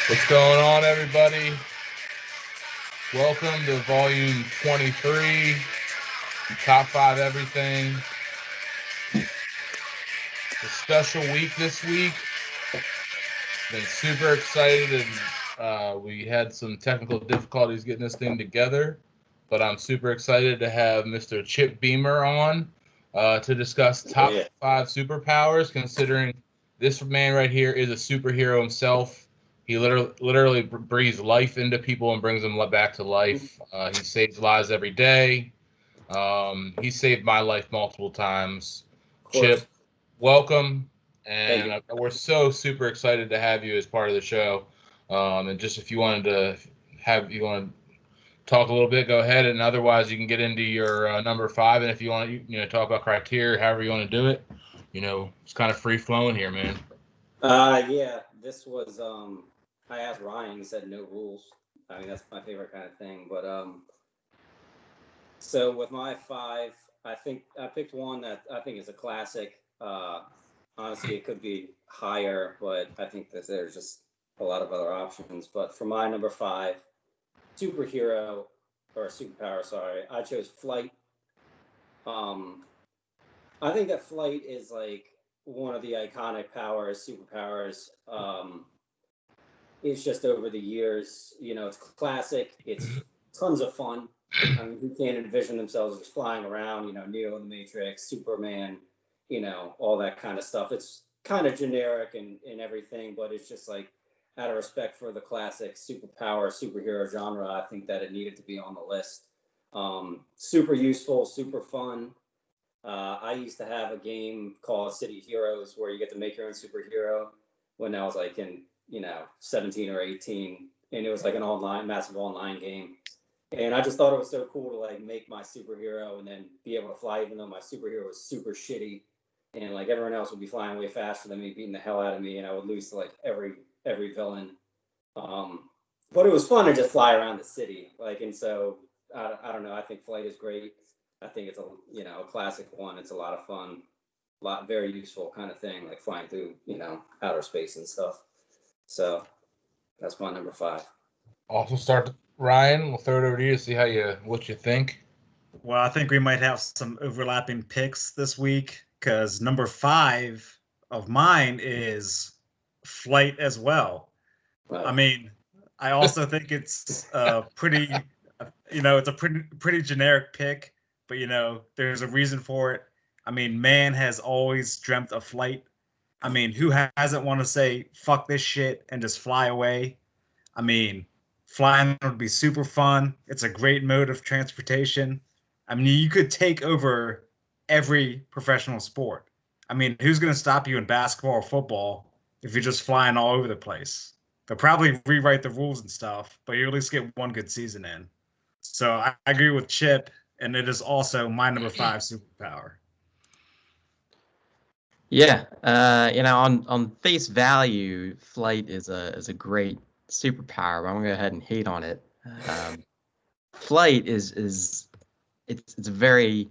What's going on, everybody? Welcome to volume 23, top five everything. It's a special week this week. Been super excited, and we had some technical difficulties getting this thing together. But I'm super excited to have Mr. Chip Beamer on to discuss top Yeah. five superpowers, considering this man right here is a superhero himself. He literally breathes life into people and brings them back to life. He saves lives every day. He saved my life multiple times. Of Chip, course. welcome, Thank and you. we're so super excited to have you as part of the show. And just if you wanted to you want to talk a little bit, go ahead, and otherwise you can get into your number five. And if you want to, talk about criteria, however you want to do it, it's kind of free flowing here, man. Yeah, this was I asked Ryan, he said no rules. I mean that's my favorite kind of thing. But so with my five, I think I picked one that I think is a classic. Honestly it could be higher, but I think that there's just a lot of other options. But for my number five, superhero or superpower, sorry, I chose flight. Um I think that flight is like one of the iconic powers, superpowers. It's just over the years, it's classic. It's tons of fun. I mean, who can't envision themselves just flying around? Neo in the Matrix, Superman, all that kind of stuff. It's kind of generic and everything, but it's just like out of respect for the classic superpower, superhero genre, I think that it needed to be on the list. Super useful, super fun. I used to have a game called City Heroes where you get to make your own superhero when I was like in, 17 or 18. And it was like an online, massive online game. And I just thought it was so cool to like make my superhero and then be able to fly, even though my superhero was super shitty. And like everyone else would be flying way faster than me, beating the hell out of me. And I would lose to like every villain. Um, but it was fun to just fly around the city. Like, and so I don't know. I think flight is great. I think it's a classic one. It's a lot of fun, very useful kind of thing, like flying through outer space and stuff. So that's my number five. Also, start Ryan. We'll throw it over to you to see what you think. Well, I think we might have some overlapping picks this week because number five of mine is flight as well. I Right. mean, I also think it's it's a pretty generic pick, but there's a reason for it. I mean, man has always dreamt of flight. I mean, who hasn't want to say fuck this shit and just fly away? I mean, flying would be super fun. It's a great mode of transportation. I mean, you could take over every professional sport. I mean, who's going to stop you in basketball or football if you're just flying all over the place? They'll probably rewrite the rules and stuff, but you at least get one good season in. So I agree with Chip, and it is also my number five superpower. Yeah, on face value, flight is a great superpower. But I'm gonna go ahead and hate on it. Um, Flight is it's a very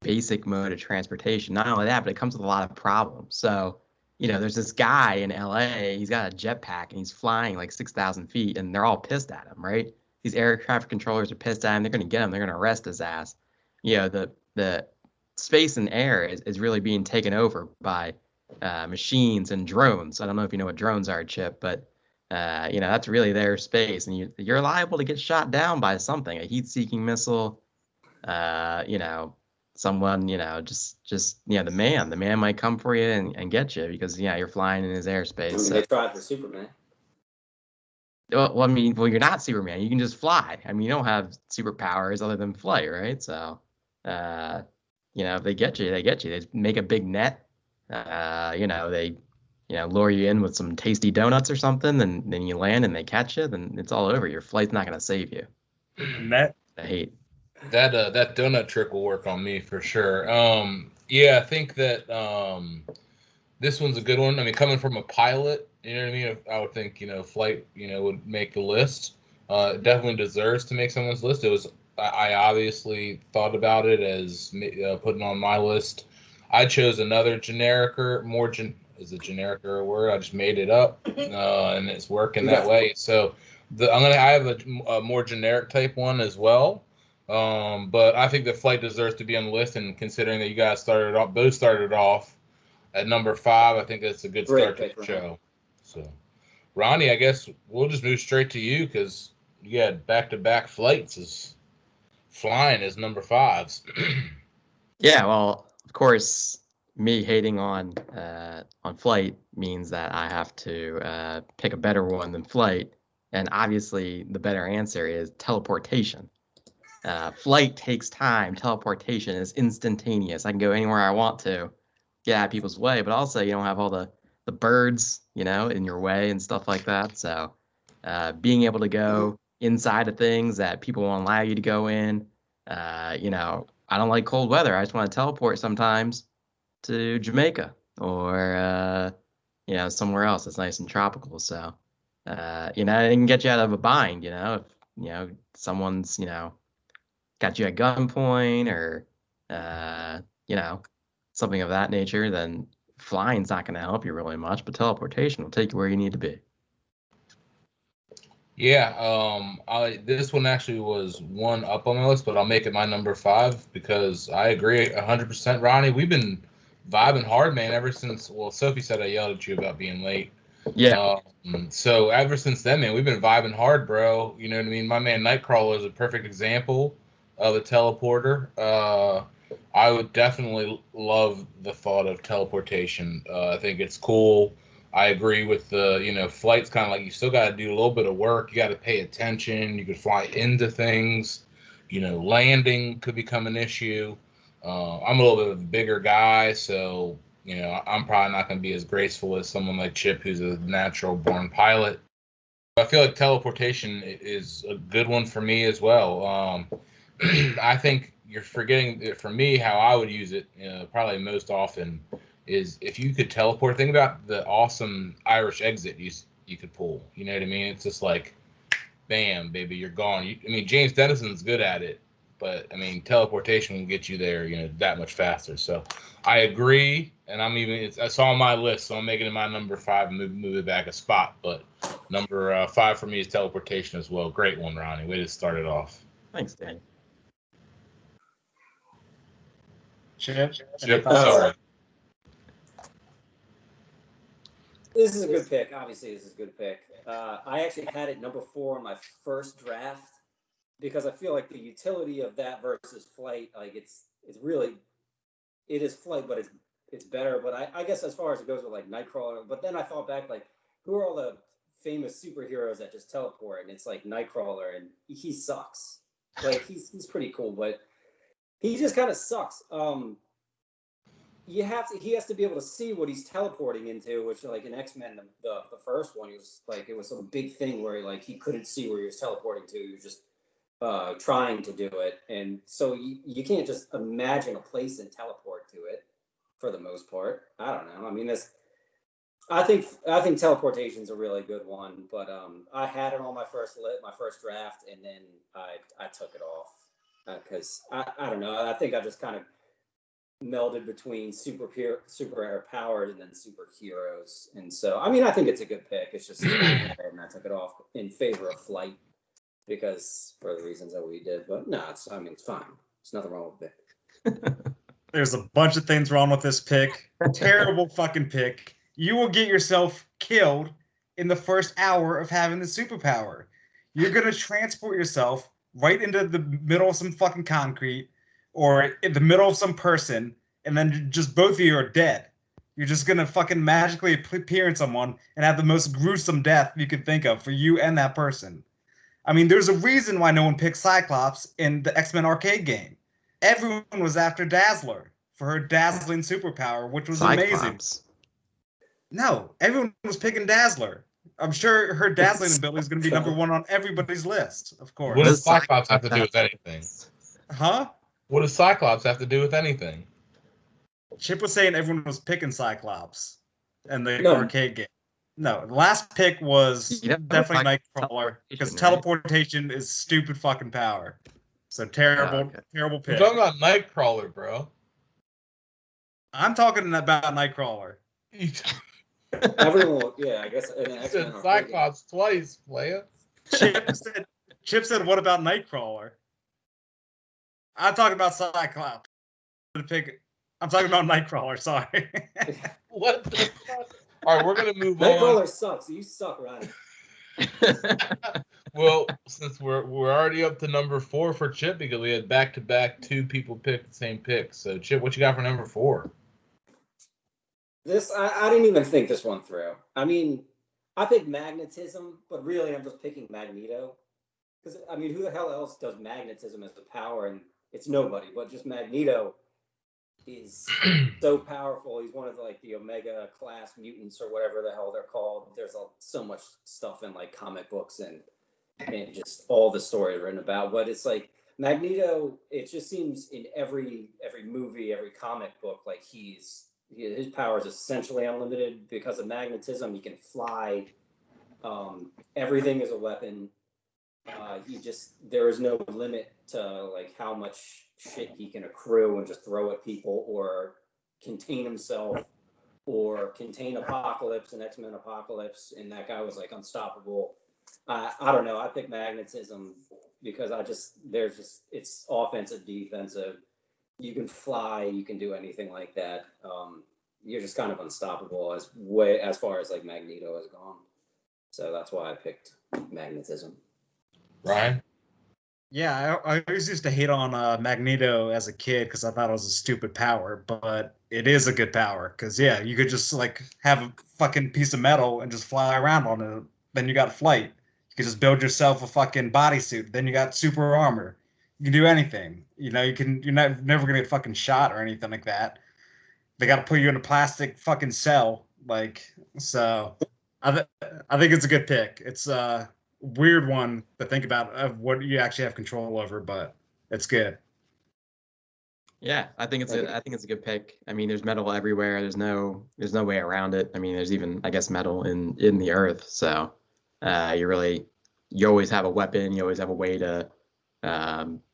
basic mode of transportation. Not only that, but it comes with a lot of problems. So, there's this guy in LA. He's got a jetpack and he's flying like 6,000 feet, and they're all pissed at him, right? These air traffic controllers are pissed at him. They're gonna get him. They're gonna arrest his ass. The space and air is really being taken over by machines and drones. I don't know if you know what drones are, Chip, but that's really their space, and you're liable to get shot down by something, a heat-seeking missile. You know, someone, the man might come for you and get you because you're flying in his I airspace. mean, So, they tried for Superman. you're not Superman. You can just fly. I mean, you don't have superpowers other than flight, right? So, uh, if they get you, they get you. They make a big net. They, lure you in with some tasty donuts or something, and then you land and they catch you. Then it's all over. Your flight's not gonna save you. Net. I hate. That donut trick will work on me for sure. Yeah, I think that this one's a good one. I mean, coming from a pilot, you know what I mean. I would think flight would make the list. It definitely deserves to make someone's list. It was I obviously thought about it as putting on my list. I chose another generic or is a generic or a word. I just made it up, and it's working that way. So I have a more generic type one as well. But I think the flight deserves to be on the list, and considering that you guys both started off at number 5, I think that's a good start to the show. So, Ronnie, I guess we'll just move straight to you because you had back-to-back flights as flying as number 5s. Yeah, well, of course, me hating on flight means that I have to pick a better one than flight, and obviously the better answer is teleportation. Flight takes time. Teleportation is instantaneous. I can go anywhere I want to, get out of people's way, but also you don't have all the birds, in your way and stuff like that. So being able to go inside of things that people won't allow you to go in, I don't like cold weather. I just want to teleport sometimes to Jamaica or, somewhere else that's nice and tropical. So, it can get you out of a bind, if, someone's, got you at gunpoint or, something of that nature, then flying's not going to help you really much, but teleportation will take you where you need to be. Yeah, this one actually was one up on my list, but I'll make it my number 5 because I agree 100%, Ronnie. We've been vibing hard, man, ever since. Well, Sophie said I yelled at you about being late. Yeah. So ever since then, man, we've been vibing hard, bro. You know what I mean? My man Nightcrawler is a perfect example of a teleporter. I would definitely love the thought of teleportation. I think it's cool. I agree with the, flight's kind of like you still got to do a little bit of work. You got to pay attention. You could fly into things. Landing could become an issue. I'm a little bit of a bigger guy, so, I'm probably not going to be as graceful as someone like Chip, who's a natural born pilot. I feel like teleportation is a good one for me as well. I think you're forgetting, for me, how I would use it probably most often is if you could teleport. Think about the awesome Irish exit you could pull. You know what I mean? It's just like, bam, baby, you're gone. James Dennison's good at it, but teleportation will get you there, that much faster. So I agree, and it's on my list, so I'm making it my number 5 and move it back a spot. But number 5 for me is teleportation as well. Great one, Ronnie. Way to start it off. Thanks, Dan. Chip. Sorry. This is a good pick. Obviously, this is a good pick. I actually had it number 4 in my first draft because I feel like the utility of that versus flight, like it is flight, but it's better. But I guess as far as it goes with like Nightcrawler, but then I thought back, like, who are all the famous superheroes that just teleport? And it's like Nightcrawler, and he sucks. Like he's pretty cool, but he just kind of sucks. He has to be able to see what he's teleporting into, which like in X-Men, the first one, it was a big thing where like he couldn't see where he was teleporting to. He was just trying to do it, and so you can't just imagine a place and teleport to it for the most part. I don't know. I think teleportation is a really good one, but I had it on my first draft, and then I took it off because I don't know. I think I just kind of melded between superhero powers and then superheroes, and so I think it's a good pick. It's just and I took it off in favor of flight because for the reasons that we did. But no, it's fine. There's nothing wrong with it. There's a bunch of things wrong with this pick. Terrible fucking pick. You will get yourself killed in the first hour of having the superpower. You're gonna transport yourself right into the middle of some fucking concrete or in the middle of some person, and then just both of you are dead. You're just gonna fucking magically appear in someone and have the most gruesome death you could think of for you and that person. There's a reason why no one picked Cyclops in the X-Men arcade game. Everyone was after Dazzler for her dazzling superpower, which was Cyclops. amazing. No, everyone was picking Dazzler. I'm sure her dazzling ability is going to be number 1 on everybody's list, of course. What does Cyclops have to do with anything? Huh? What does Cyclops have to do with anything? Chip was saying everyone was picking Cyclops in the arcade game. No, the last pick was definitely Nightcrawler because teleportation is stupid fucking power. So terrible pick. We're talking about Nightcrawler, bro. I'm talking about Nightcrawler. Everyone, yeah, I guess. And You X-Men said are big. Cyclops twice, Leia. Chip said, what about Nightcrawler? I'm talking about Cyclops. I'm talking about Nightcrawler, sorry. What the fuck? All right, we're gonna move on. Nightcrawler sucks. You suck, Ronnie. Well, since we're already up to number 4 for Chip because we had back-to-back 2 people pick the same pick. So Chip, what you got for number 4? This I didn't even think this one through. I mean, I think magnetism, but really I'm just picking Magneto. Because I mean, who the hell else does magnetism as a power? And it's nobody, but just Magneto is so powerful. He's one of the Omega class mutants or whatever the hell they're called. There's so much stuff in like comic books and just all the stories written about. But it's like Magneto. It just seems in every movie, every comic book, like his power is essentially unlimited because of magnetism. He can fly. Everything is a weapon. There is no limit to like how much shit he can accrue and just throw at people or contain himself or contain Apocalypse and X-Men Apocalypse, and that guy was like unstoppable. I don't know. I pick magnetism because it's offensive, defensive. You can fly, you can do anything like that. You're just kind of unstoppable as far as like Magneto has gone. So that's why I picked magnetism. Ryan? Yeah, I always used to hate on Magneto as a kid because I thought it was a stupid power, but it is a good power because, yeah, you could just like have a fucking piece of metal and just fly around on it. Then you got flight. You could just build yourself a fucking bodysuit. Then you got super armor. You can do anything. You're never gonna get fucking shot or anything like that. They got to put you in a plastic fucking cell. So I think it's a good pick. It's weird one to think about of what you actually have control over, but it's good. Yeah, I think it's a good pick. I mean, there's metal everywhere. There's no way around it. I mean, there's even, I guess, metal in the earth. So you always have a weapon. You always have a way to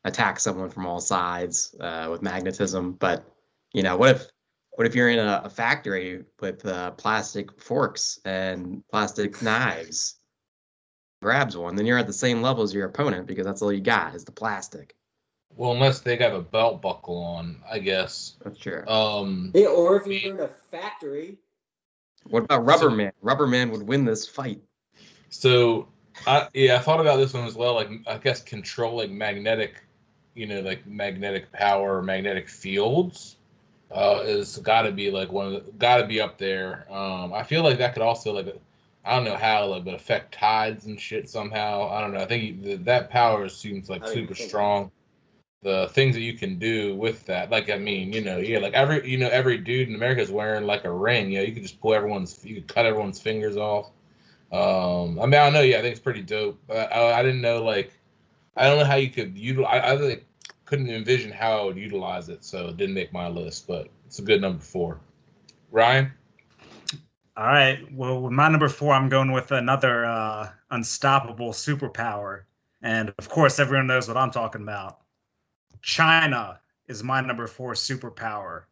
attack someone from all sides with magnetism. But what if you're in a factory with plastic forks and plastic knives? Grabs one, then you're at the same level as your opponent because that's all you got is the plastic. Well, unless they got a belt buckle on, I guess. That's true. Yeah, or if you're in a factory. What about Rubberman? Rubberman would win this fight. So, I thought about this one as well. Like, I guess controlling magnetic, like magnetic power, magnetic fields, is got to be like got to be up there. I feel like that could also I don't know how, but affect tides and shit somehow. I don't know. I think that power seems like super strong. The things that you can do with that, like I mean, like every dude in America is wearing like a ring. You could just you could cut everyone's fingers off. I mean, I don't know. Yeah, I think it's pretty dope. I didn't know I don't know how you could utilize. I couldn't envision how I would utilize it, so it didn't make my list. But it's a good number 4. Ryan? All right. Well, with my number 4, I'm going with another unstoppable superpower. And of course, everyone knows what I'm talking about. China is my number 4 superpower.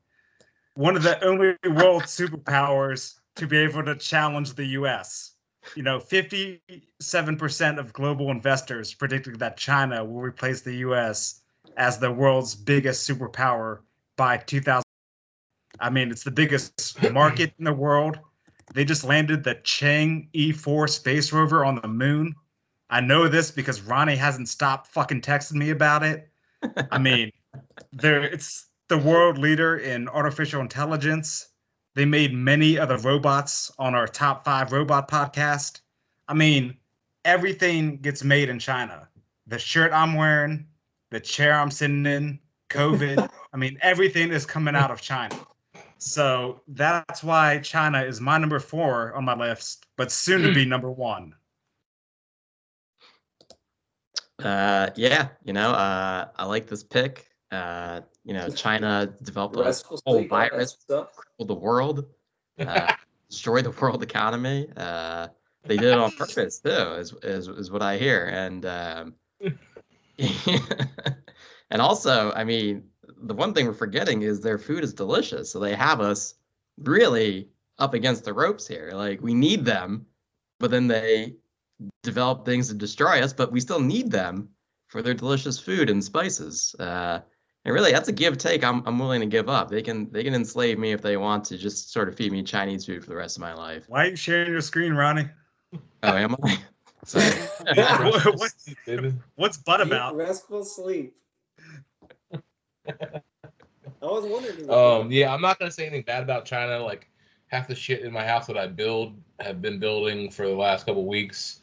One of the only world superpowers to be able to challenge the US. 57% of global investors predicted that China will replace the US as the world's biggest superpower by 2000. I mean, it's the biggest market in the world. They just landed the Chang E4 space rover on the moon. I know this because Ronnie hasn't stopped fucking texting me about it. I mean, it's the world leader in artificial intelligence. They made many of the robots on our top 5 robot podcast. I mean, everything gets made in China. The shirt I'm wearing, the chair I'm sitting in, COVID. I mean, everything is coming out of China. So that's why China is my number 4 on my list, but soon to be number 1. I like this pick. China developed a whole virus, crippled the world, destroyed the world economy. They did it on purpose too, is what I hear. And and also, I mean, the one thing we're forgetting is their food is delicious. So they have us really up against the ropes here. Like, we need them, but then they develop things to destroy us, but we still need them for their delicious food and spices. And really, that's a give take I'm willing to give up. They can enslave me if they want to, just sort of feed me Chinese food for the rest of my life. Why are you sharing your screen, Ronnie? Oh, am I? Sorry. What's butt Deep, about? restful sleep. I was wondering. Yeah, I'm not gonna say anything bad about China. Like half the shit in my house that I have been building for the last couple of weeks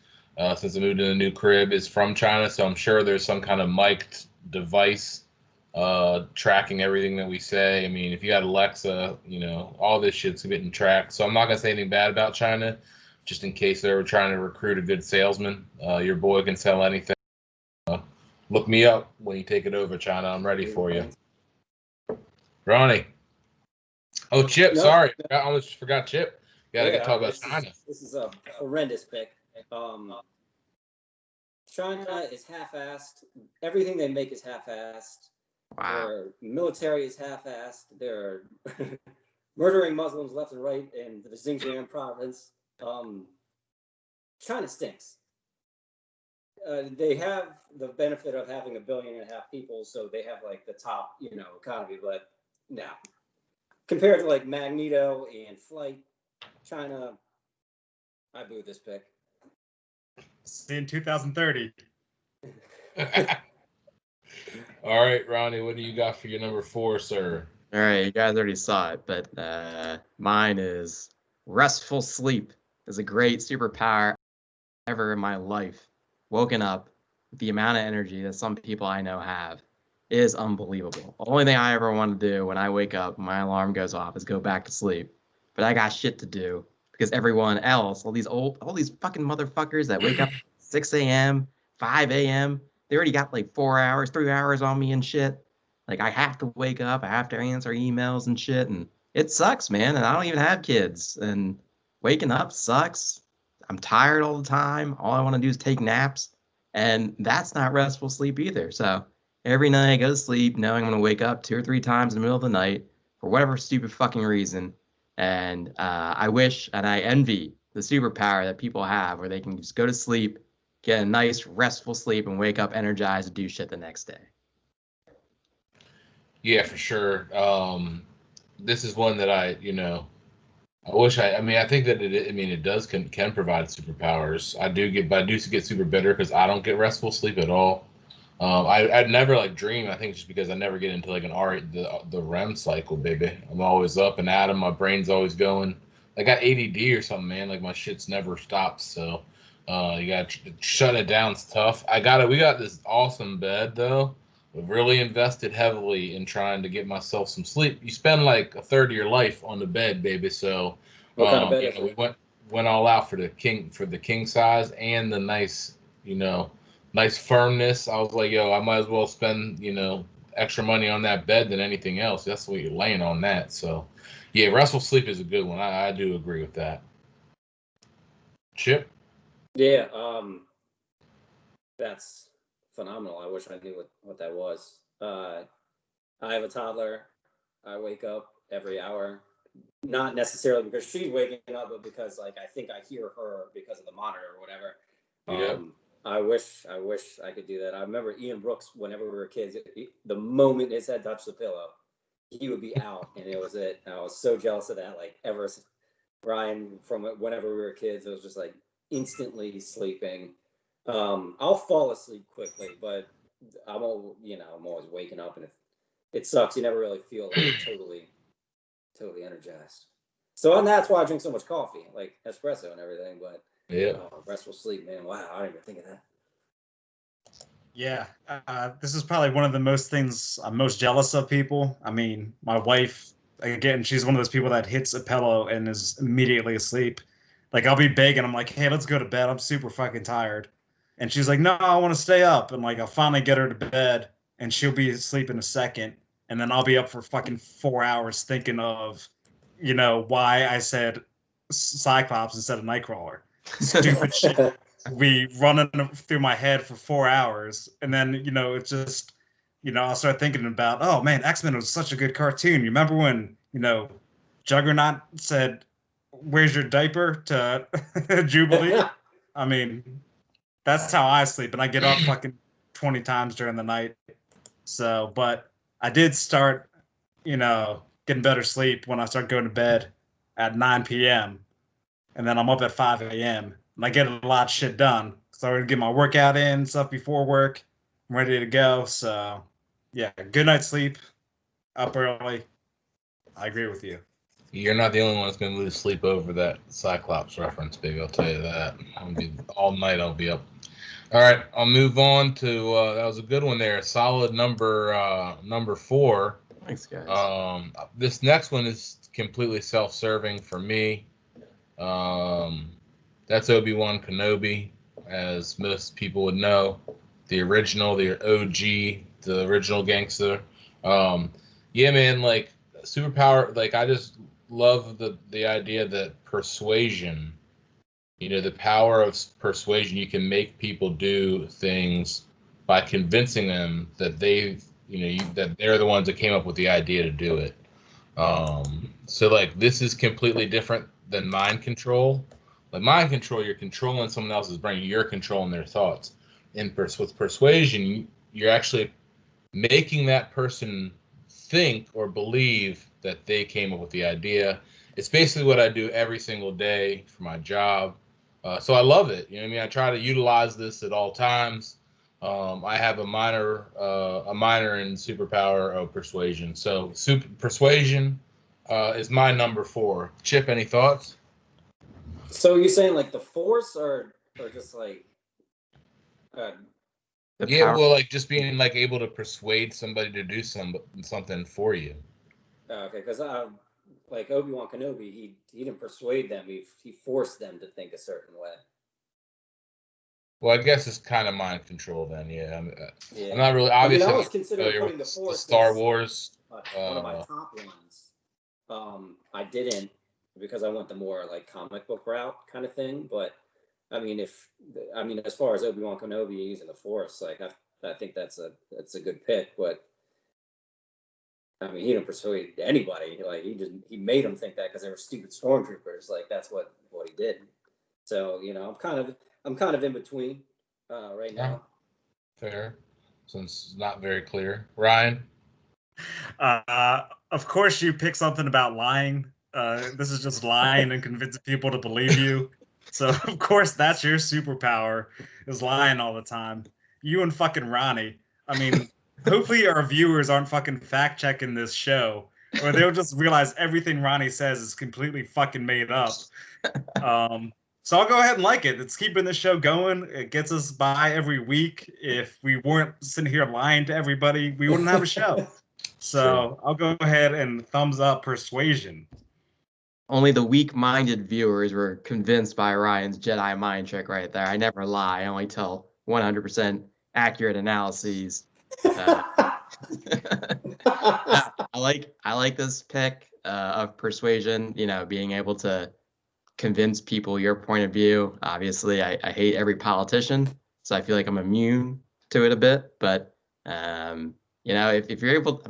since I moved in a new crib is from China. So I'm sure there's some kind of mic'd device tracking everything that we say. I mean, if you got Alexa, all this shit's getting tracked. So I'm not gonna say anything bad about China, just in case they were trying to recruit a good salesman. Your boy can sell anything. Look me up when you take it over, China. I'm ready for you. Ronnie. Oh, Chip. No, sorry. I almost forgot Chip. Gotta talk about China. This is a horrendous pick. China is half-assed. Everything they make is half-assed. Wow. Their military is half-assed. They're murdering Muslims left and right in the Xinjiang province. China stinks. They have the benefit of having 1.5 billion people, so they have like the top, economy. But no, compared to like Magneto and Flight, China, I boo this pick. See in 2030. All right, Ronnie, what do you got for your number 4, sir? All right, you guys already saw it, but mine is restful sleep is a great superpower ever in my life. Woken up with the amount of energy that some people I know have is unbelievable. The only thing I ever want to do when I wake up, when my alarm goes off, is go back to sleep. But I got shit to do because everyone else, all these fucking motherfuckers that wake up 6 a.m., 5 a.m., they already got like 4 hours, 3 hours on me and shit. Like, I have to wake up, I have to answer emails and shit, and it sucks, man. And I don't even have kids, and waking up sucks. I'm tired all the time. All I want to do is take naps, and that's not restful sleep either. So every night I go to sleep knowing I'm going to wake up 2 or 3 times in the middle of the night for whatever stupid fucking reason. And I wish and I envy the superpower that people have where they can just go to sleep, get a nice restful sleep, and wake up energized to do shit the next day. Yeah, for sure. This is one that I wish I think that it does can provide superpowers. I do get super bitter because I don't get restful sleep at all. I'd never like dream. I think just because I never get into like the REM cycle, baby. I'm always up and at 'em. My brain's always going. I got ADD or something, man. Like my shit's never stops. So you got to shut it down. It's tough. We got this awesome bed though. I've really invested heavily in trying to get myself some sleep. You spend like a third of your life on the bed, baby. So What kind of bed is it? we went all out for the king size and the nice firmness. I was like, yo, I might as well spend extra money on that bed than anything else. That's what you're laying on that. So yeah, restful sleep is a good one. I do agree with that. Chip? Yeah, that's phenomenal. I wish I knew what that was. I have a toddler. I wake up every hour, not necessarily because she's waking up, but because like I think I hear her because of the monitor or whatever. Yeah. I wish I could do that. I remember Ian Brooks, whenever we were kids, the moment his head touched the pillow, he would be out, and it was it. And I was so jealous of that. Like ever since Ryan, from whenever we were kids, it was just like instantly sleeping. I'll fall asleep quickly, but I'm always waking up, and it sucks. You never really feel like totally energized. So, and that's why I drink so much coffee, like espresso and everything. But Yeah. Restful sleep, man. Wow, I didn't even think of that. Yeah, this is probably one of the most things I'm most jealous of people. I mean, my wife, again, she's one of those people that hits a pillow and is immediately asleep. Like, I'll be begging, I'm like, hey, let's go to bed. I'm super fucking tired. And she's like, no, I want to stay up. And like, I'll finally get her to bed and she'll be asleep in a second. And then I'll be up for fucking 4 hours thinking of, why I said Cyclops instead of Nightcrawler. Stupid shit. We running through my head for 4 hours, and then it's just I'll start thinking about, oh man, X-Men was such a good cartoon. You remember when Juggernaut said, where's your diaper to Jubilee. I mean, that's how I sleep, and I get up fucking 20 times during the night. So, but I did start, getting better sleep when I start going to bed at 9 p.m. and then I'm up at 5 a.m. and I get a lot of shit done. So I already get my workout in, stuff before work. I'm ready to go. So, yeah, good night's sleep, up early. I agree with you. You're not the only one that's going to lose sleep over that Cyclops reference, baby. I'll tell you that. I'll be all night. I'll be up. All right, I'll move on to that was a good one there. Solid number 4. Thanks, guys. This next one is completely self-serving for me. That's Obi-Wan Kenobi, as most people would know, the original, the OG, the original gangster. Yeah, man, like superpower. Like I just love the idea that persuasion. The power of persuasion, you can make people do things by convincing them that that they're the ones that came up with the idea to do it. So like this is completely different than mind control. Like mind control, you're controlling someone else's brain. You're controlling their thoughts. With persuasion, you're actually making that person think or believe that they came up with the idea. It's basically what I do every single day for my job. So I love it. I try to utilize this at all times. I have a minor in superpower of persuasion. So persuasion is my number 4. Chip, any thoughts? So you're saying like the Force, or just like Yeah, well, like just being like able to persuade somebody to do something for you. Okay, because like Obi-Wan Kenobi, he didn't persuade them; he forced them to think a certain way. Well, I guess it's kind of mind control then. Yeah, Yeah. I'm not really obviously. I was considering putting the Force the Star Wars. One of my top ones. I didn't, because I went the more like comic book route kind of thing. But as far as Obi-Wan Kenobi using the Force, like I think that's a good pick. But he didn't persuade anybody. Like he made them think that because they were stupid stormtroopers. Like that's what he did. So I'm kind of in between right now. Fair, since it's not very clear. Ryan? Of course, you pick something about lying. This is just lying and convincing people to believe you. So, of course, that's your superpower, is lying all the time. You and fucking Ronnie. Hopefully our viewers aren't fucking fact-checking this show, or they'll just realize everything Ronnie says is completely fucking made up. So I'll go ahead and like it. It's keeping the show going. It gets us by every week. If we weren't sitting here lying to everybody, we wouldn't have a show. So I'll go ahead and thumbs up persuasion. Only the weak-minded viewers were convinced by Ryan's Jedi mind trick right there. I never lie. I only tell 100% accurate analyses. I like this pick of persuasion. Being able to convince people your point of view. Obviously, I hate every politician, so I feel like I'm immune to it a bit. But if you're able,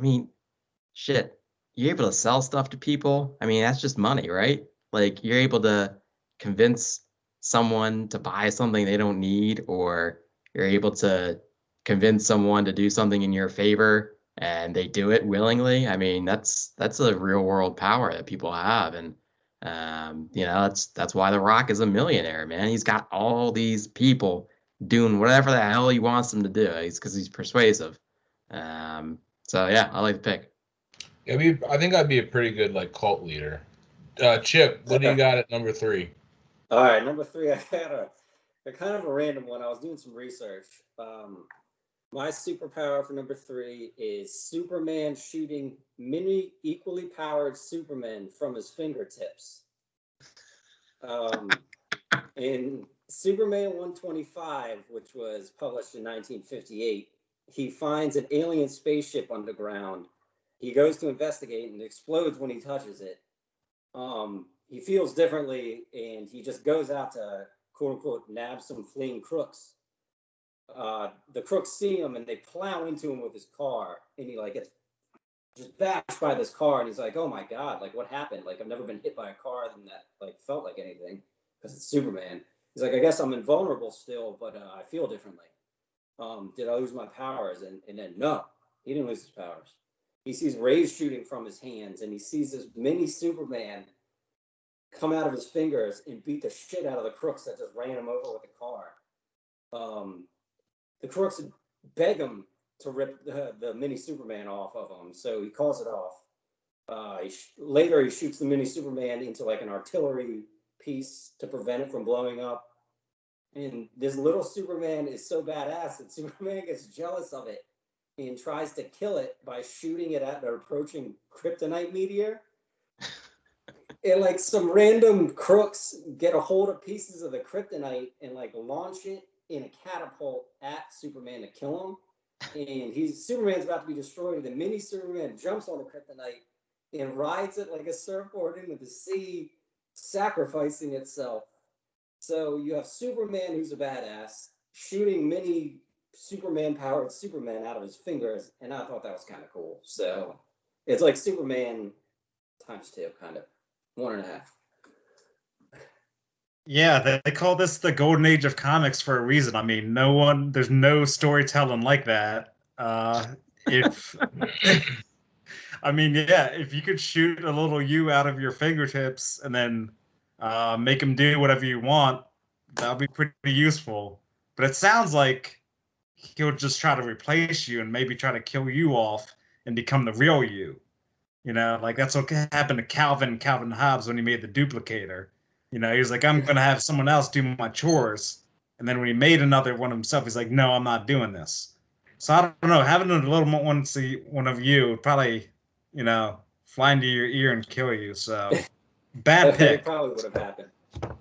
shit, you're able to sell stuff to people. That's just money, right? Like you're able to convince someone to buy something they don't need, or you're able to convince someone to do something in your favor and they do it willingly. That's a real world power that people have. And that's why The Rock is a millionaire, man. He's got all these people doing whatever the hell he wants them to do. Because he's persuasive. So yeah, I like the pick. Yeah, I think I'd be a pretty good like cult leader. Chip, what do you got at number 3? All right, number 3. I had a kind of a random one. I was doing some research. My superpower for number 3 is Superman shooting many equally powered Supermen from his fingertips. In Superman 125, which was published in 1958, he finds an alien spaceship underground. He goes to investigate and it explodes when he touches it. He feels differently and he just goes out to quote unquote nab some fleeing crooks. The crooks see him and they plow into him with his car, and he like gets just bashed by this car, and he's like, "Oh my god, like what happened? Like I've never been hit by a car that like felt like anything because it's Superman." He's like, "I guess I'm invulnerable still, but I feel differently. Did I lose my powers?" And then no, he didn't lose his powers. He sees rays shooting from his hands, and he sees this mini Superman come out of his fingers and beat the shit out of the crooks that just ran him over with the car. The crooks beg him to rip the mini Superman off of him, so he calls it off. Later, he shoots the mini Superman into like an artillery piece to prevent it from blowing up. And this little Superman is so badass that Superman gets jealous of it and tries to kill it by shooting it at an approaching kryptonite meteor. And like some random crooks get a hold of pieces of the kryptonite and like launch it in a catapult at Superman to kill him. And Superman's about to be destroyed. And the mini Superman jumps on the kryptonite and rides it like a surfboard into the sea, sacrificing itself. So you have Superman, who's a badass, shooting mini Superman-powered Superman out of his fingers, and I thought that was kind of cool. So it's like Superman ×2, kind of 1.5. Yeah, they call this the golden age of comics for a reason. I mean, there's no storytelling like that. If I mean, yeah, if you could shoot a little you out of your fingertips and then make him do whatever you want, that would be pretty useful. But it sounds like he'll just try to replace you and maybe try to kill you off and become the real you. You know, like that's what happened to Calvin Hobbes when he made the duplicator. You know, he was like, I'm going to have someone else do my chores. And then when he made another one himself, he's like, no, I'm not doing this. So I don't know, having a little more one of you would probably, you know, fly into your ear and kill you. So bad pick. It probably would have happened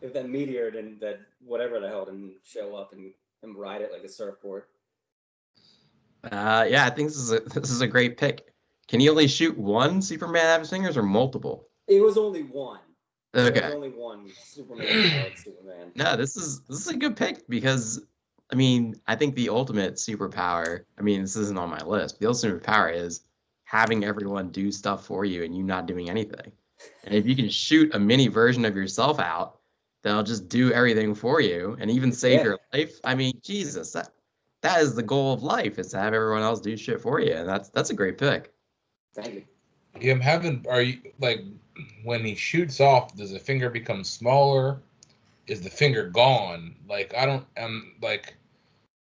if that meteor didn't, that whatever the hell didn't show up and ride it like a surfboard. Yeah, I think this is a great pick. Can you only shoot one Superman out of his fingers or multiple? It was only one. Okay. There was only one Superman. No, this is a good pick because I mean, I think the ultimate superpower, I mean, this isn't on my list, but the ultimate superpower is having everyone do stuff for you and you not doing anything. And if you can shoot a mini version of yourself out, that'll just do everything for you and even save your life. I mean, Jesus, that is the goal of life, is to have everyone else do shit for you. And that's a great pick. Thank you. Yeah, are you like, when he shoots off, does the finger become smaller? Is the finger gone? Like, like,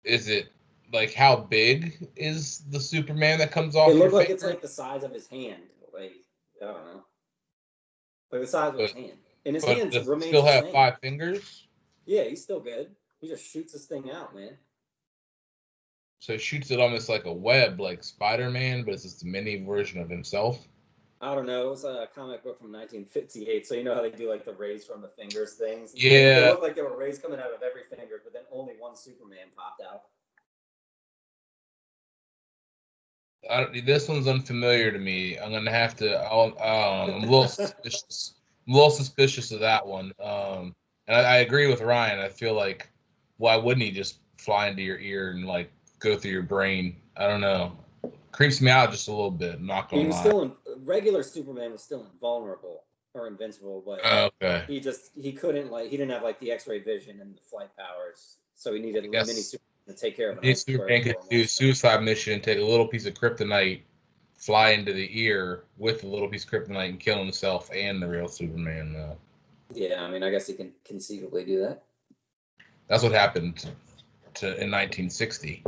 is it like, how big is the Superman that comes off? It looks like it's like the size of his hand. Like, I don't know. Like the size of his hand. And his hands remain still have the same. 5 fingers? Yeah, he's still good. He just shoots this thing out, man. So he shoots it almost like a web, like Spider-Man, but it's just a mini version of himself. I don't know. It was a comic book from 1958. So you know how they do like the rays from the fingers things? Yeah. It looked like there were rays coming out of every finger, but then only one Superman popped out. This one's unfamiliar to me. I'm gonna have to. I'm a little suspicious. I'm a little suspicious of that one. And I agree with Ryan. I feel like, why wouldn't he just fly into your ear and like go through your brain? I don't know. Creeps me out just a little bit. I'm not gonna lie. Regular Superman was still invulnerable or invincible, but okay. he couldn't, like, he didn't have like the X-ray vision and the flight powers, so he needed a mini Superman to take care of it. Superman could do a suicide mission, take a little piece of kryptonite, fly into the ear with a little piece of kryptonite, and kill himself and the real Superman. Yeah, I mean, I guess he can conceivably do that. That's what happened in 1960.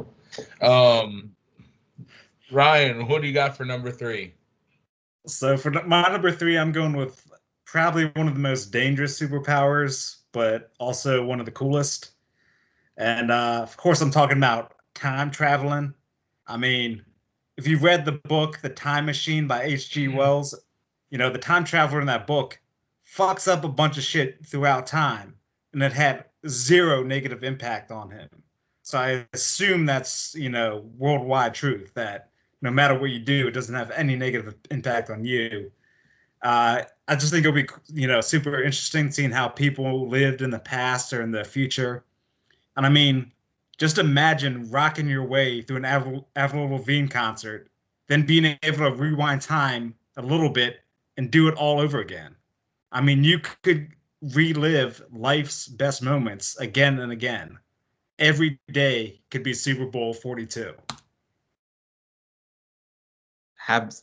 Ryan, what do you got for number 3? So for my number 3, I'm going with probably one of the most dangerous superpowers, but also one of the coolest. And of course, I'm talking about time traveling. I mean, if you've read the book The Time Machine by H.G. Wells, you know, the time traveler in that book fucks up a bunch of shit throughout time, and it had 0 negative impact on him. So I assume that's, you know, worldwide truth, that no matter what you do, it doesn't have any negative impact on you. I just think it'll be, you know, super interesting seeing how people lived in the past or in the future. And I mean, just imagine rocking your way through an Avril Lavigne concert than being able to rewind time a little bit and do it all over again. I mean, you could relive life's best moments again and again. Every day could be Super Bowl 42.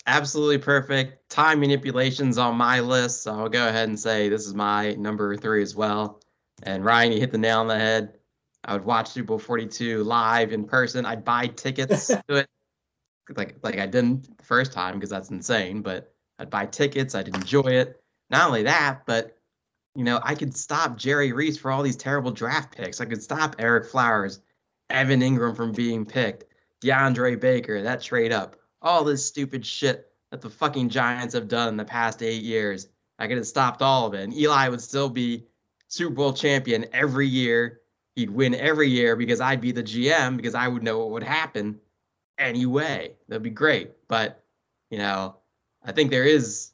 Absolutely perfect. Time manipulation's on my list, so I'll go ahead and say this is my number 3 as well. And Ryan, you hit the nail on the head. I would watch Super Bowl 42 live in person. I'd buy tickets to it, like I didn't the first time because that's insane. But I'd buy tickets. I'd enjoy it. Not only that, but I could stop Jerry Reese for all these terrible draft picks. I could stop Eric Flowers, Evan Ingram from being picked, DeAndre Baker, that trade up, all this stupid shit that the fucking Giants have done in the past 8 years. I could have stopped all of it. And Eli would still be Super Bowl champion every year. He'd win every year because I'd be the GM because I would know what would happen anyway. That'd be great. But, I think there is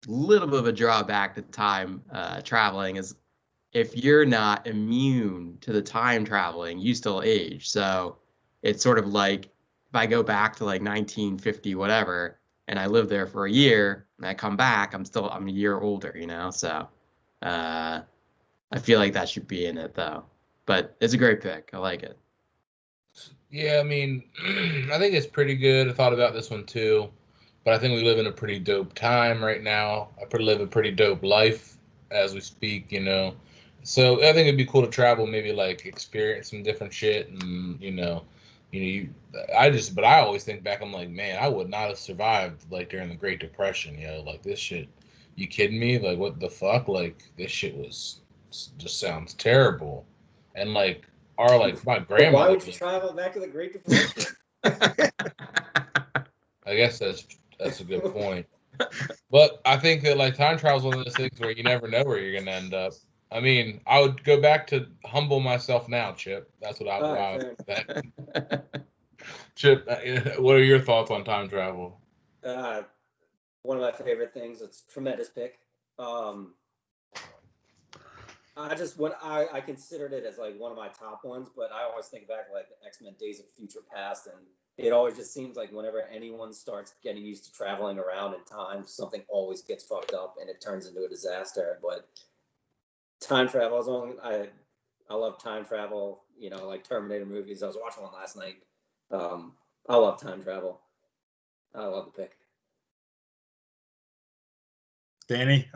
little bit of a drawback to time traveling is if you're not immune to the time traveling, you still age. So it's sort of like if I go back to like 1950, whatever, and I live there for a year and I come back, I'm a year older, So I feel like that should be in it though. But it's a great pick. I like it. Yeah, I mean, I think it's pretty good. I thought about this one too. But I think we live in a pretty dope time right now. I live a pretty dope life as we speak, So I think it'd be cool to travel, maybe like experience some different shit, and but I always think back. I'm like, man, I would not have survived like during the Great Depression, like this shit. You kidding me? Like what the fuck? Like this shit just sounds terrible, and like my grandmother. Why would you travel back to the Great Depression? I guess that's a good point. But I think that like time travel is one of those things where you never know where you're gonna end up. I mean, I would go back to humble myself now, Chip. That's what I would say. Chip, what are your thoughts on time travel? One of my favorite things. It's a tremendous pick. I considered it as like one of my top ones, but I always think back like the X-Men Days of Future Past, and it always just seems like whenever anyone starts getting used to traveling around in time, something always gets fucked up and it turns into a disaster. But time travel I love time travel, like Terminator movies. I was watching one last night. I love time travel. I love the pick. Danny?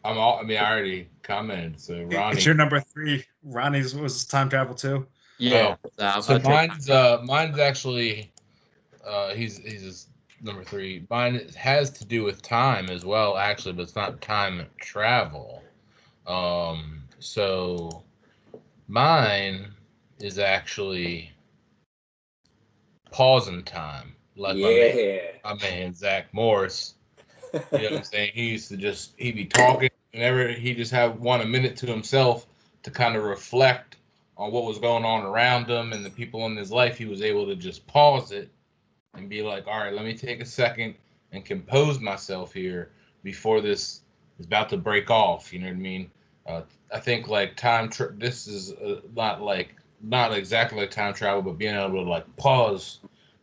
I already commented, so Ronnie. It's your number 3. Ronnie's was time travel too? Yeah. So mine's actually he's number 3. Mine has to do with time as well, actually, but it's not time travel. So mine is actually pause in time, like my man Zach Morris. You know what I'm saying? He'd be talking whenever he just have a minute to himself to kind of reflect on what was going on around him and the people in his life. He was able to just pause it and be like, all right, let me take a second and compose myself here before this is about to break off. You know what I mean? I think like this is not exactly like time travel, but being able to like pause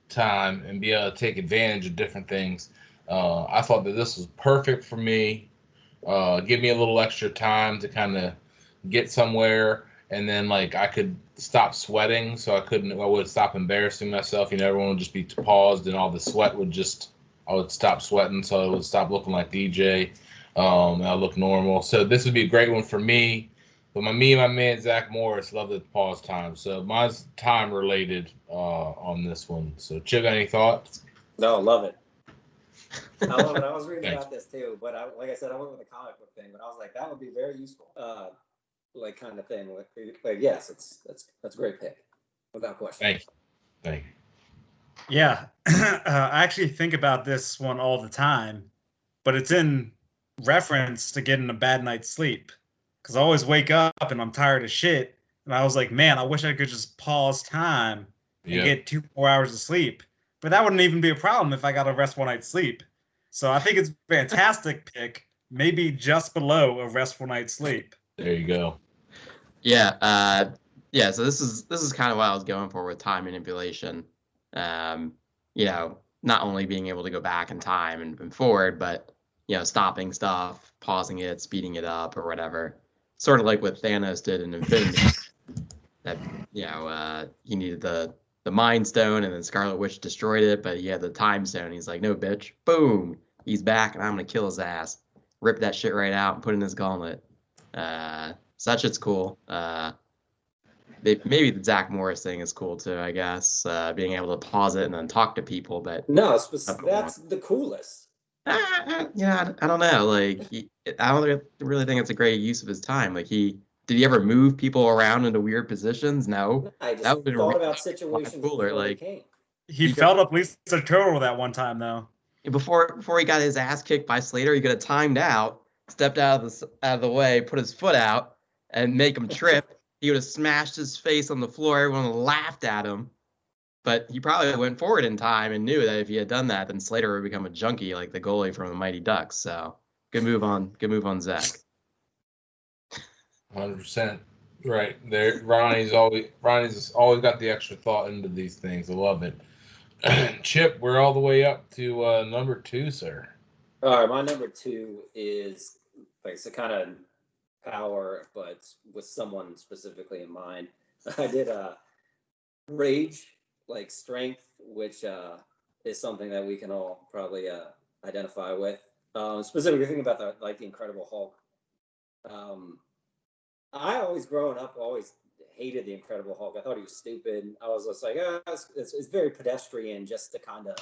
time and be able to take advantage of different things. I thought that this was perfect for me. Give me a little extra time to kind of get somewhere, and then like I could stop sweating, so I would stop embarrassing myself. Everyone would just be paused, and all the sweat I would stop sweating, so I would stop looking like DJ. And I look normal. So this would be a great one for me. But me and my man Zach Morris love the pause time. So mine's time related on this one. So Chip, any thoughts? No, love it. I love it. I was reading about this too, but like I said, I went with the comic book thing, but I was like, that would be very useful, like kind of thing. Like yes, that's a great pick, without question. Thank you. Yeah, I actually think about this one all the time, but it's in reference to getting a bad night's sleep, because I always wake up and I'm tired as shit, and I was like, man, I wish I could just pause time and get 2 more hours of sleep. But that wouldn't even be a problem if I got a restful night's sleep. So I think it's a fantastic pick, maybe just below a restful night's sleep. There you go. Yeah. So this is kind of what I was going for with time manipulation. not only being able to go back in time and forward, but stopping stuff, pausing it, speeding it up, or whatever. Sort of like what Thanos did in Infinity. That he needed the Mind Stone, and then Scarlet Witch destroyed it, but he had the Time Stone. He's like, no, bitch, boom, he's back, and I'm gonna kill his ass. Rip that shit right out and put in his gauntlet. So that shit's cool. Maybe the Zach Morris thing is cool too, I guess. Being able to pause it and then talk to people, but no, that's the coolest. I don't know. Like, I don't really think it's a great use of his time. Like, did he ever move people around into weird positions? No. I just That would have thought been about situations cooler. before Like, he came. He felt up Lisa Turtle that one time though. Before he got his ass kicked by Slater, he could have timed out, stepped out of the way, put his foot out, and make him trip. He would have smashed his face on the floor. Everyone would have laughed at him. But he probably went forward in time and knew that if he had done that, then Slater would become a junkie like the goalie from the Mighty Ducks. So good move on Zach. 100%. Right there, Ronnie's always got the extra thought into these things. I love it. Chip, we're all the way up to number 2, sir. All right, my number 2 is like it's a kind of power, but with someone specifically in mind. I did rage, like strength, which is something that we can all probably identify with. Specifically thinking about the Incredible Hulk. I growing up, hated the Incredible Hulk. I thought he was stupid. I was just like, it's very pedestrian just to kind of,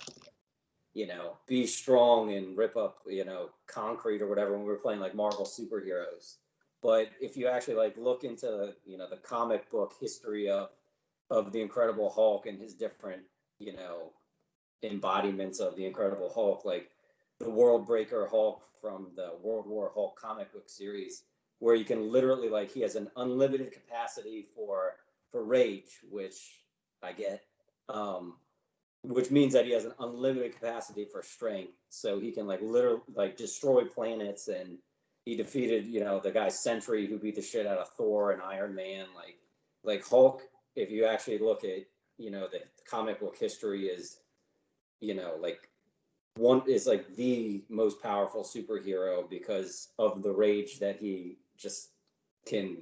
be strong and rip up, concrete or whatever when we were playing like Marvel superheroes. But if you actually like look into, the comic book history of the Incredible Hulk and his different, embodiments of the Incredible Hulk, like the World Breaker Hulk from the World War Hulk comic book series, where you can literally he has an unlimited capacity for rage, which I get, which means that he has an unlimited capacity for strength. So he can literally destroy planets, and he defeated, the guy Sentry who beat the shit out of Thor and Iron Man. Like Hulk, if you actually look at, the comic book history is, one is the most powerful superhero because of the rage that he just can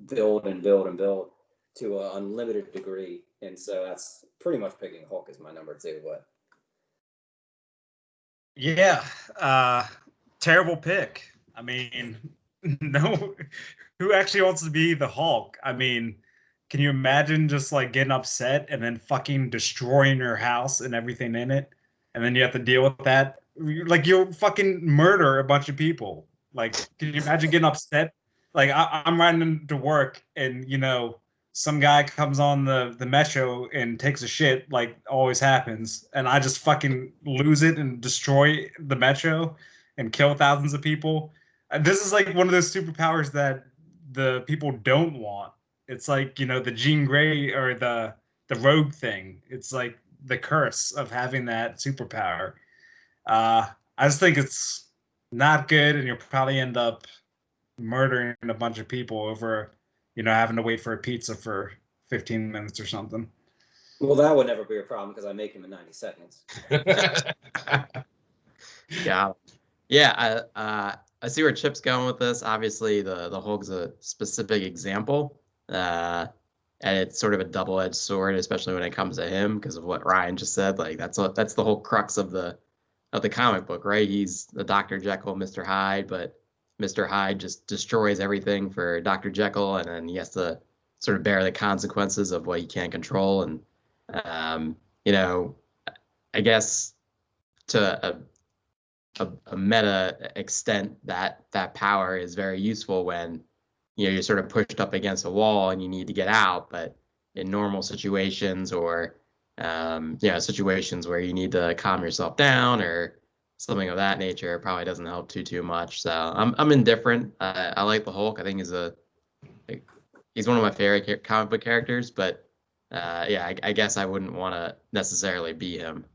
build and build and build to an unlimited degree. And so that's pretty much picking Hulk as my number 2. But yeah, terrible pick. I mean, no, who actually wants to be the Hulk? I mean, can you imagine just getting upset and then fucking destroying your house and everything in it, and then you have to deal with that? You'll fucking murder a bunch of people. Can you imagine getting upset? I'm riding into work and some guy comes on the metro and takes a shit, like always happens, and I just fucking lose it and destroy the metro and kill thousands of people. This is one of those superpowers that the people don't want. It's the Jean Grey or the Rogue thing. It's the curse of having that superpower. I just think it's not good, and you'll probably end up murdering a bunch of people over, having to wait for a pizza for 15 minutes or something. Well, that would never be a problem because I make him in 90 seconds. Yeah. I see where Chip's going with this. Obviously, the Hulk's a specific example, and it's sort of a double-edged sword, especially when it comes to him, because of what Ryan just said. That's the whole crux of the comic book, right? He's the Dr. Jekyll, Mr. Hyde, but Mr. Hyde just destroys everything for Dr. Jekyll, and then he has to sort of bear the consequences of what he can't control. And I guess to a meta extent, that power is very useful when you're sort of pushed up against a wall and you need to get out. But in normal situations, or situations where you need to calm yourself down or something of that nature, it probably doesn't help too much. So I'm indifferent. I like the Hulk. I think he's one of my favorite comic book characters. But I guess I wouldn't want to necessarily be him.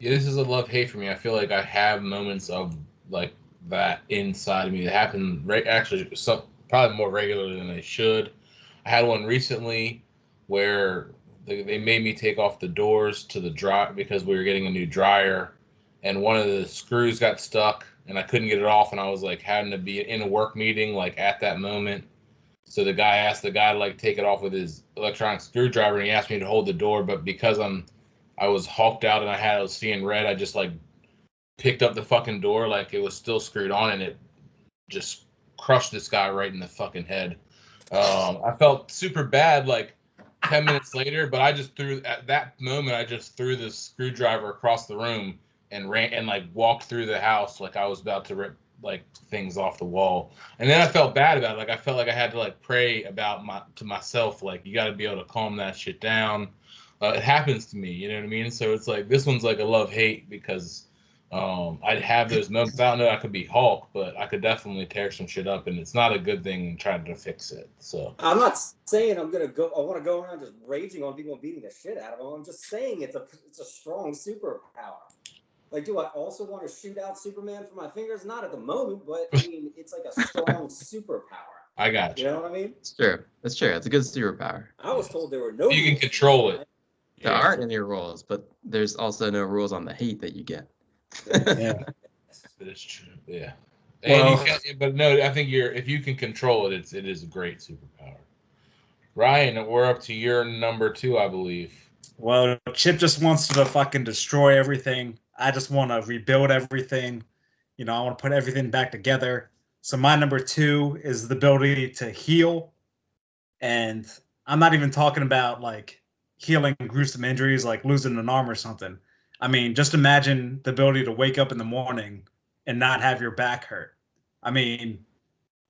Yeah, this is a love-hate for me. I feel like I have moments of that inside of me that happen actually probably more regularly than they should. I had one recently where they made me take off the doors to the dry because we were getting a new dryer, and one of the screws got stuck, and I couldn't get it off, and I was like having to be in a work meeting like at that moment. So the guy asked the guy to like take it off with his electronic screwdriver, and he asked me to hold the door, but because I was hulked out and I was seeing red, I just like picked up the fucking door like it was still screwed on, and it just crushed this guy right in the fucking head. I felt super bad like 10 minutes later, but at that moment, I just threw the screwdriver across the room and ran and like walked through the house like I was about to rip like things off the wall. And then I felt bad about it. Like I felt like I had to like pray to myself, like you got to be able to calm that shit down. It happens to me, you know what I mean? So it's like this one's like a love-hate because I'd have those moments. I don't know I could be Hulk, but I could definitely tear some shit up, and it's not a good thing trying to fix it. So I'm not saying I want to go around just raging on people and beating the shit out of them. I'm just saying it's a strong superpower. Like, do I also want to shoot out Superman for my fingers? Not at the moment, but I mean, it's like a strong superpower. I got you. You know what I mean? It's true. It's true. It's a good superpower. I was told there were no. You can control it. There aren't any rules, but there's also no rules on the hate that you get. Yeah. That is true. Yeah. Well, But no, I think if you can control it, it is a great superpower. Ryan, we're up to your number 2, I believe. Well, Chip just wants to fucking destroy everything. I just want to rebuild everything. You know, I want to put everything back together. So my number 2 is the ability to heal. And I'm not even talking about like healing gruesome injuries like losing an arm or something. I mean, just imagine the ability to wake up in the morning and not have your back hurt. I mean,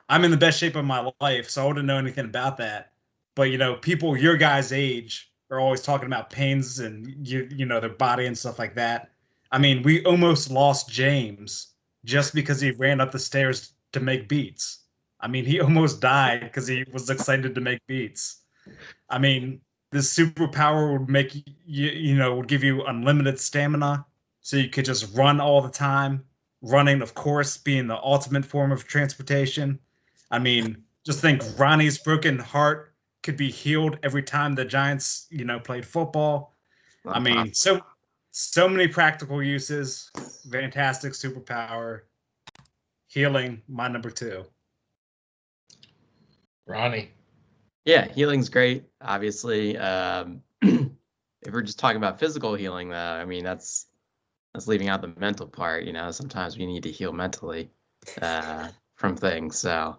I'm in the best shape of my life, so I wouldn't know anything about that. But you know, people your guys' age are always talking about pains and you know their body and stuff like that. I mean, we almost lost James just because he ran up the stairs to make beats. I mean, he almost died because he was excited to make beats. I mean, this superpower would make you know, would give you unlimited stamina, so you could just run all the time. Running, of course, being the ultimate form of transportation. I mean, just think Ronnie's broken heart could be healed every time the Giants, you know, played football. I mean, so many practical uses. Fantastic superpower. Healing, my number 2. Ronnie. Yeah, healing's great. Obviously, if we're just talking about physical healing, though, I mean that's leaving out the mental part. You know, sometimes we need to heal mentally from things. So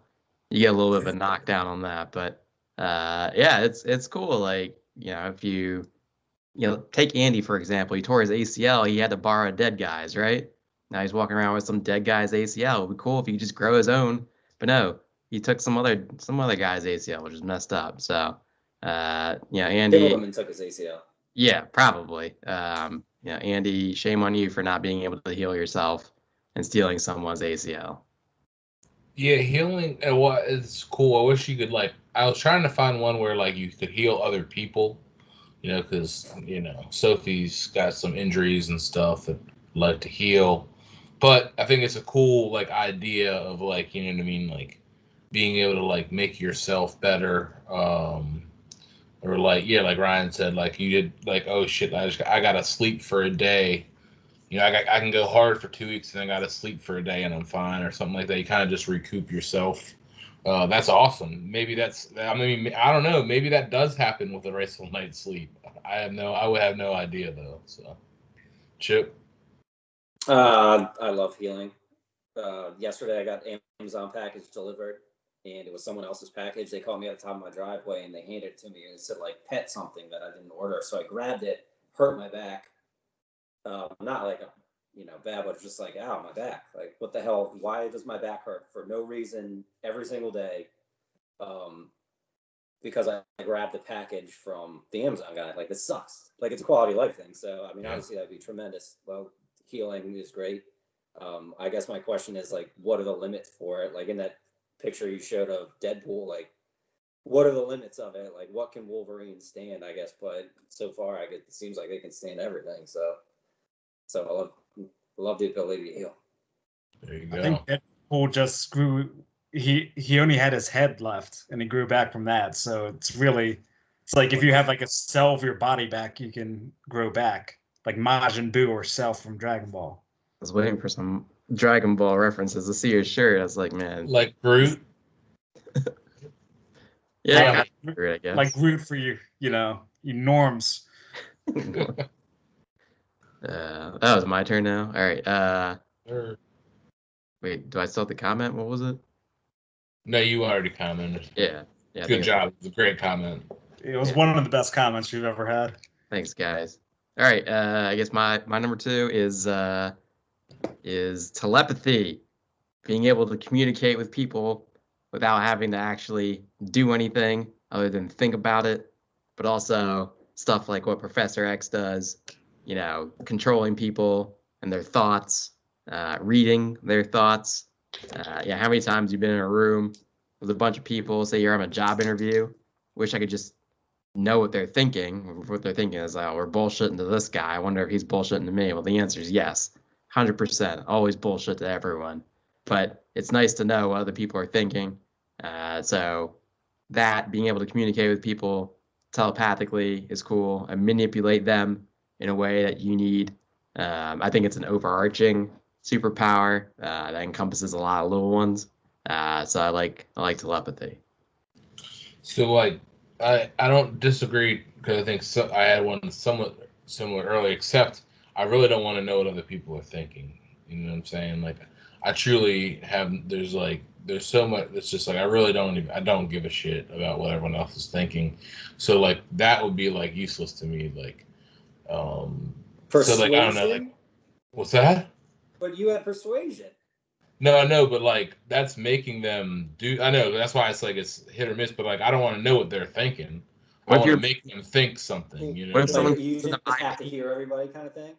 you get a little bit of a knockdown on that, but yeah, it's cool. Like, you know, if you take Andy for example, he tore his ACL. He had to borrow a dead guy's, right? Now he's walking around with some dead guy's ACL. It would be cool if he could just grow his own, but no, he took some other guy's ACL, which is messed up. So Andy Killed him and took his ACL. Yeah, probably. Andy, shame on you for not being able to heal yourself and stealing someone's ACL. Yeah, healing is cool. I wish you could I was trying to find one where like you could heal other people, you know, because Sophie's got some injuries and stuff that like to heal. But I think it's a cool like idea of like, you know what I mean, like being able to like make yourself better. Or like like Ryan said, like you did like, oh shit, I gotta sleep for a day. You know, I can go hard for 2 weeks and I gotta sleep for a day and I'm fine or something like that. You kind of just recoup yourself. That's awesome. Maybe I mean, I don't know. Maybe that does happen with a restful night's sleep. I would have no idea though. So, Chip. I love healing. Yesterday I got Amazon package delivered, and it was someone else's package. They called me at the top of my driveway and they handed it to me, and it said like pet something that I didn't order. So I grabbed it, hurt my back. Not like a bad, but just like, ow, my back. Like, what the hell? Why does my back hurt for no reason every single day? Because I grabbed the package from the Amazon guy. Like, this sucks. Like, it's a quality of life thing. So I mean, obviously that'd be tremendous. Well, healing is great. I guess my question is like, what are the limits for it? Like in that picture you showed of Deadpool, like what are the limits of it? Like what can Wolverine stand, I guess, but so far it seems like they can stand everything. So I love the ability to heal. There you go. I think Deadpool just grew. He only had his head left, and he grew back from that. So it's really It's like if you have like a cell of your body back, you can grow back, like Majin Buu or Cell from Dragon Ball. I was waiting for some Dragon Ball references to see your shirt. I was like, man, Like Groot. yeah, Like, kind of Groot, I guess. like Groot for you, you norms. That was my turn now. All right. Or, Wait, do I still have to comment? What was it? no, you already commented. Yeah. I Good think job. It was a great comment. It was Yeah. one of the best comments you've ever had. Thanks, guys. All right. I guess my number 2 is telepathy, being able to communicate with people without having to actually do anything other than think about it, but also stuff like what Professor X does, controlling people and their thoughts, reading their thoughts. How many times you've been in a room with a bunch of people, say you're on a job interview, wish I could just know what they're thinking. What they're thinking is, oh, we're bullshitting to this guy. I wonder if he's bullshitting to me. Well, the answer is yes, 100%. Always bullshit to everyone. But it's nice to know what other people are thinking. So that being able to communicate with people telepathically is cool and manipulate them in a way that you need. I think it's an overarching superpower that encompasses a lot of little ones. So I like telepathy. So like, I don't disagree because I think I had one somewhat similar earlier, except I really don't want to know what other people are thinking. You know what I'm saying? Like, I truly have. There's so much. It's just like I really I don't give a shit about what everyone else is thinking. So like that would be like useless to me. Like, Persuasion? so like I don't know. Like, what's that? But you had persuasion. No, I know, but like that's making them do. I know that's why it's hit or miss. But like I don't want to know what they're thinking. I want to make them think something. You know. What if someone you just have to hear everybody, kind of thing?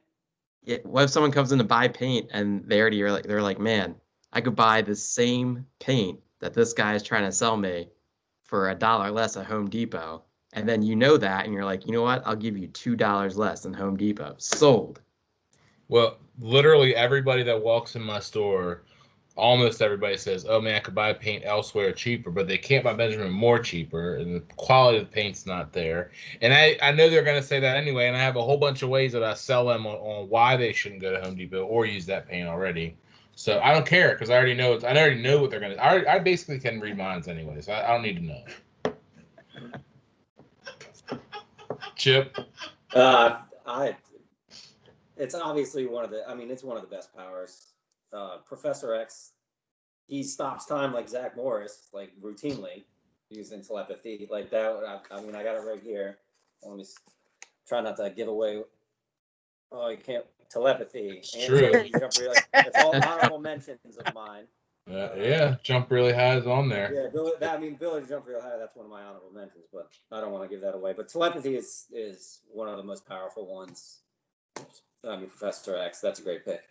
Yeah. What if someone comes in to buy paint and they're like, man, I could buy the same paint that this guy is trying to sell me for $1 less at Home Depot, and then you know that, and you're like, you know what? I'll give you $2 less than Home Depot. Sold. Well, literally everybody that walks in my store, almost everybody says, "Oh man, I could buy paint elsewhere cheaper," but they can't buy Benjamin more cheaper, and the quality of the paint's not there. And I know they're going to say that anyway, and I have a whole bunch of ways that I sell them on why they shouldn't go to Home Depot or use that paint already. So I don't care because I already know what they're going to. I basically can read minds anyway, so I don't need to know. Chip. It's obviously it's one of the best powers. Professor X, he stops time like Zach Morris, like routinely using telepathy like that. I got it right here. Let me try not to give away. Oh, you can't telepathy. It's true. It's all honorable mentions of mine. Jump really high is on there. Yeah, Billy jump real high. That's one of my honorable mentions, but I don't want to give that away. But telepathy is one of the most powerful ones. Professor X. That's a great pick.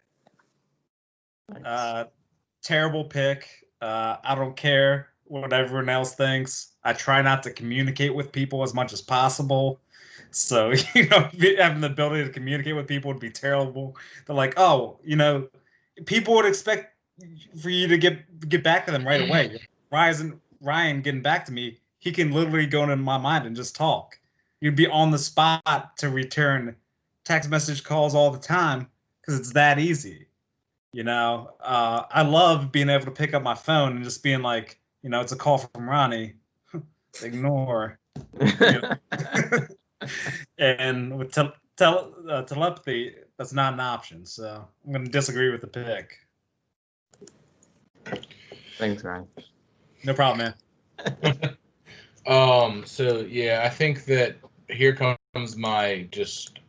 Terrible pick. I don't care what everyone else thinks. I try not to communicate with people as much as possible. So, having the ability to communicate with people would be terrible. They're like, oh, people would expect for you to get back to them right away. Ryan getting back to me, he can literally go into my mind and just talk. You'd be on the spot to return text message calls all the time because it's that easy. I love being able to pick up my phone and just being like, it's a call from Ronnie. Ignore. And with telepathy, that's not an option. So I'm going to disagree with the pick. Thanks, Ryan. No problem, man. So yeah, I think that here comes my just,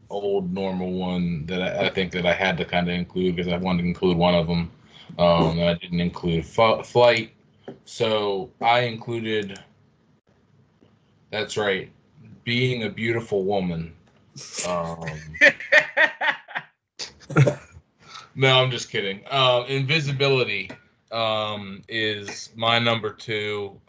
old normal one that I think that I had to kind of include because I wanted to include one of them. And I didn't include flight. So I included, that's right, being a beautiful woman. No, I'm just kidding. Invisibility is my number 2.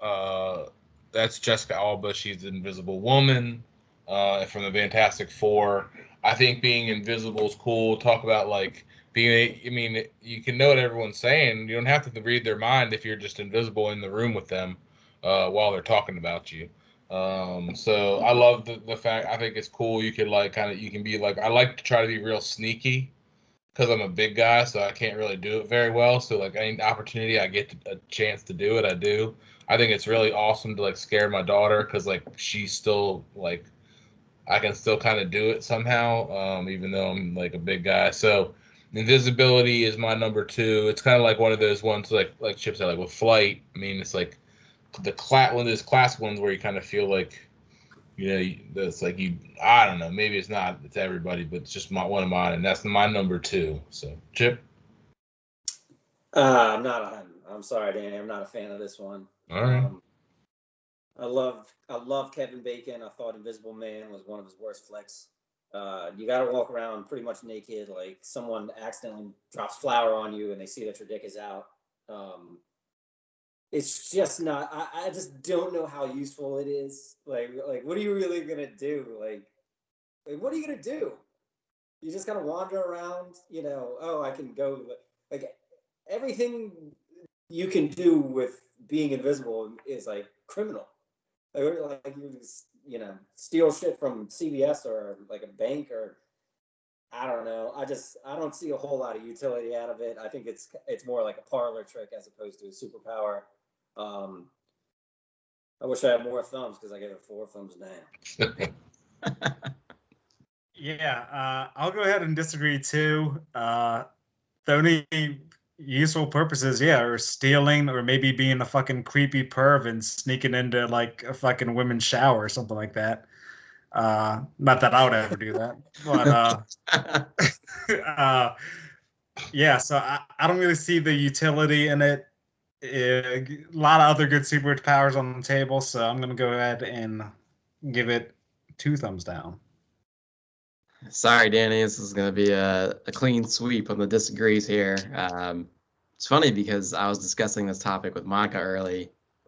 That's Jessica Alba. She's the Invisible Woman from the Fantastic Four. I think being invisible is cool. Talk about like you can know what everyone's saying. You don't have to read their mind if you're just invisible in the room with them. while they're talking about you. So I love the fact. I think it's cool. You can like kind of you can be like I like to try to be real sneaky because I'm a big guy, so I can't really do it very well. So like any opportunity I get a chance to do it, I do. I think it's really awesome to like scare my daughter because like she's still like I can still kind of do it somehow, even though I'm like a big guy. So invisibility is my number two. It's kind of like one of those ones like Chip said, like with flight. I mean, it's like one of those classic ones where you kind of feel like that's like you. I don't know. Maybe it's not. It's everybody, but it's just one of mine, and that's my number two. So Chip. I'm not. I'm sorry, Danny. I'm not a fan of this one. All right. I love Kevin Bacon. I thought Invisible Man was one of his worst flicks. You got to walk around pretty much naked, like someone accidentally drops flour on you and they see that your dick is out. It's just not. I just don't know how useful it is. Like what are you really gonna do? Like what are you gonna do? You just gotta wander around. Oh, I can go. Like everything you can do with being invisible is like criminal. Like you just steal shit from CVS or like a bank or I don't know. I don't see a whole lot of utility out of it. I think it's more like a parlor trick as opposed to a superpower. I wish I had more thumbs because I gave it 4 thumbs down. Yeah, I'll go ahead and disagree too. The only useful purposes, yeah, are stealing or maybe being a fucking creepy perv and sneaking into like a fucking women's shower or something like that. Not that I would ever do that, but yeah. So I don't really see the utility in it. A lot of other good superpowers on the table, so I'm gonna go ahead and give it 2 thumbs down. Sorry, Danny. This is going to be a clean sweep on the disagrees here. It's funny because I was discussing this topic with Monica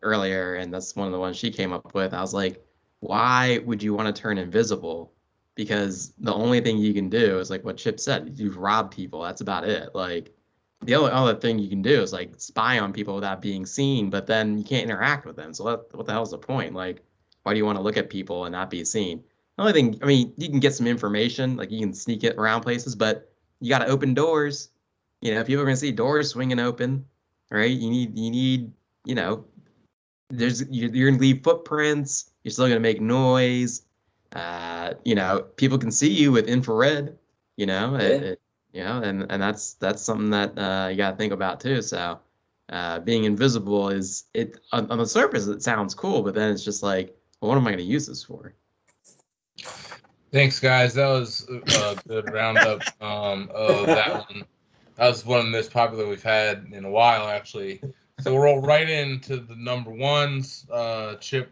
earlier, and that's one of the ones she came up with. I was like, why would you want to turn invisible? Because the only thing you can do is like what Chip said, you rob people. That's about it. Like the only other thing you can do is like spy on people without being seen, but then you can't interact with them. So what the hell's the point? Like, why do you want to look at people and not be seen? The only thing, I mean, you can get some information, like you can sneak it around places, but you got to open doors. People are gonna see doors swinging open, right? You need, you know, you're gonna leave footprints. You're still gonna make noise. People can see you with infrared. Yeah. And that's something that you got to think about too. So, being invisible is it on the surface it sounds cool, but then it's just like, well, what am I gonna use this for? Thanks, guys. That was a good roundup of that one. That was one of the most popular we've had in a while, actually. So we'll roll right into the number ones. Chip,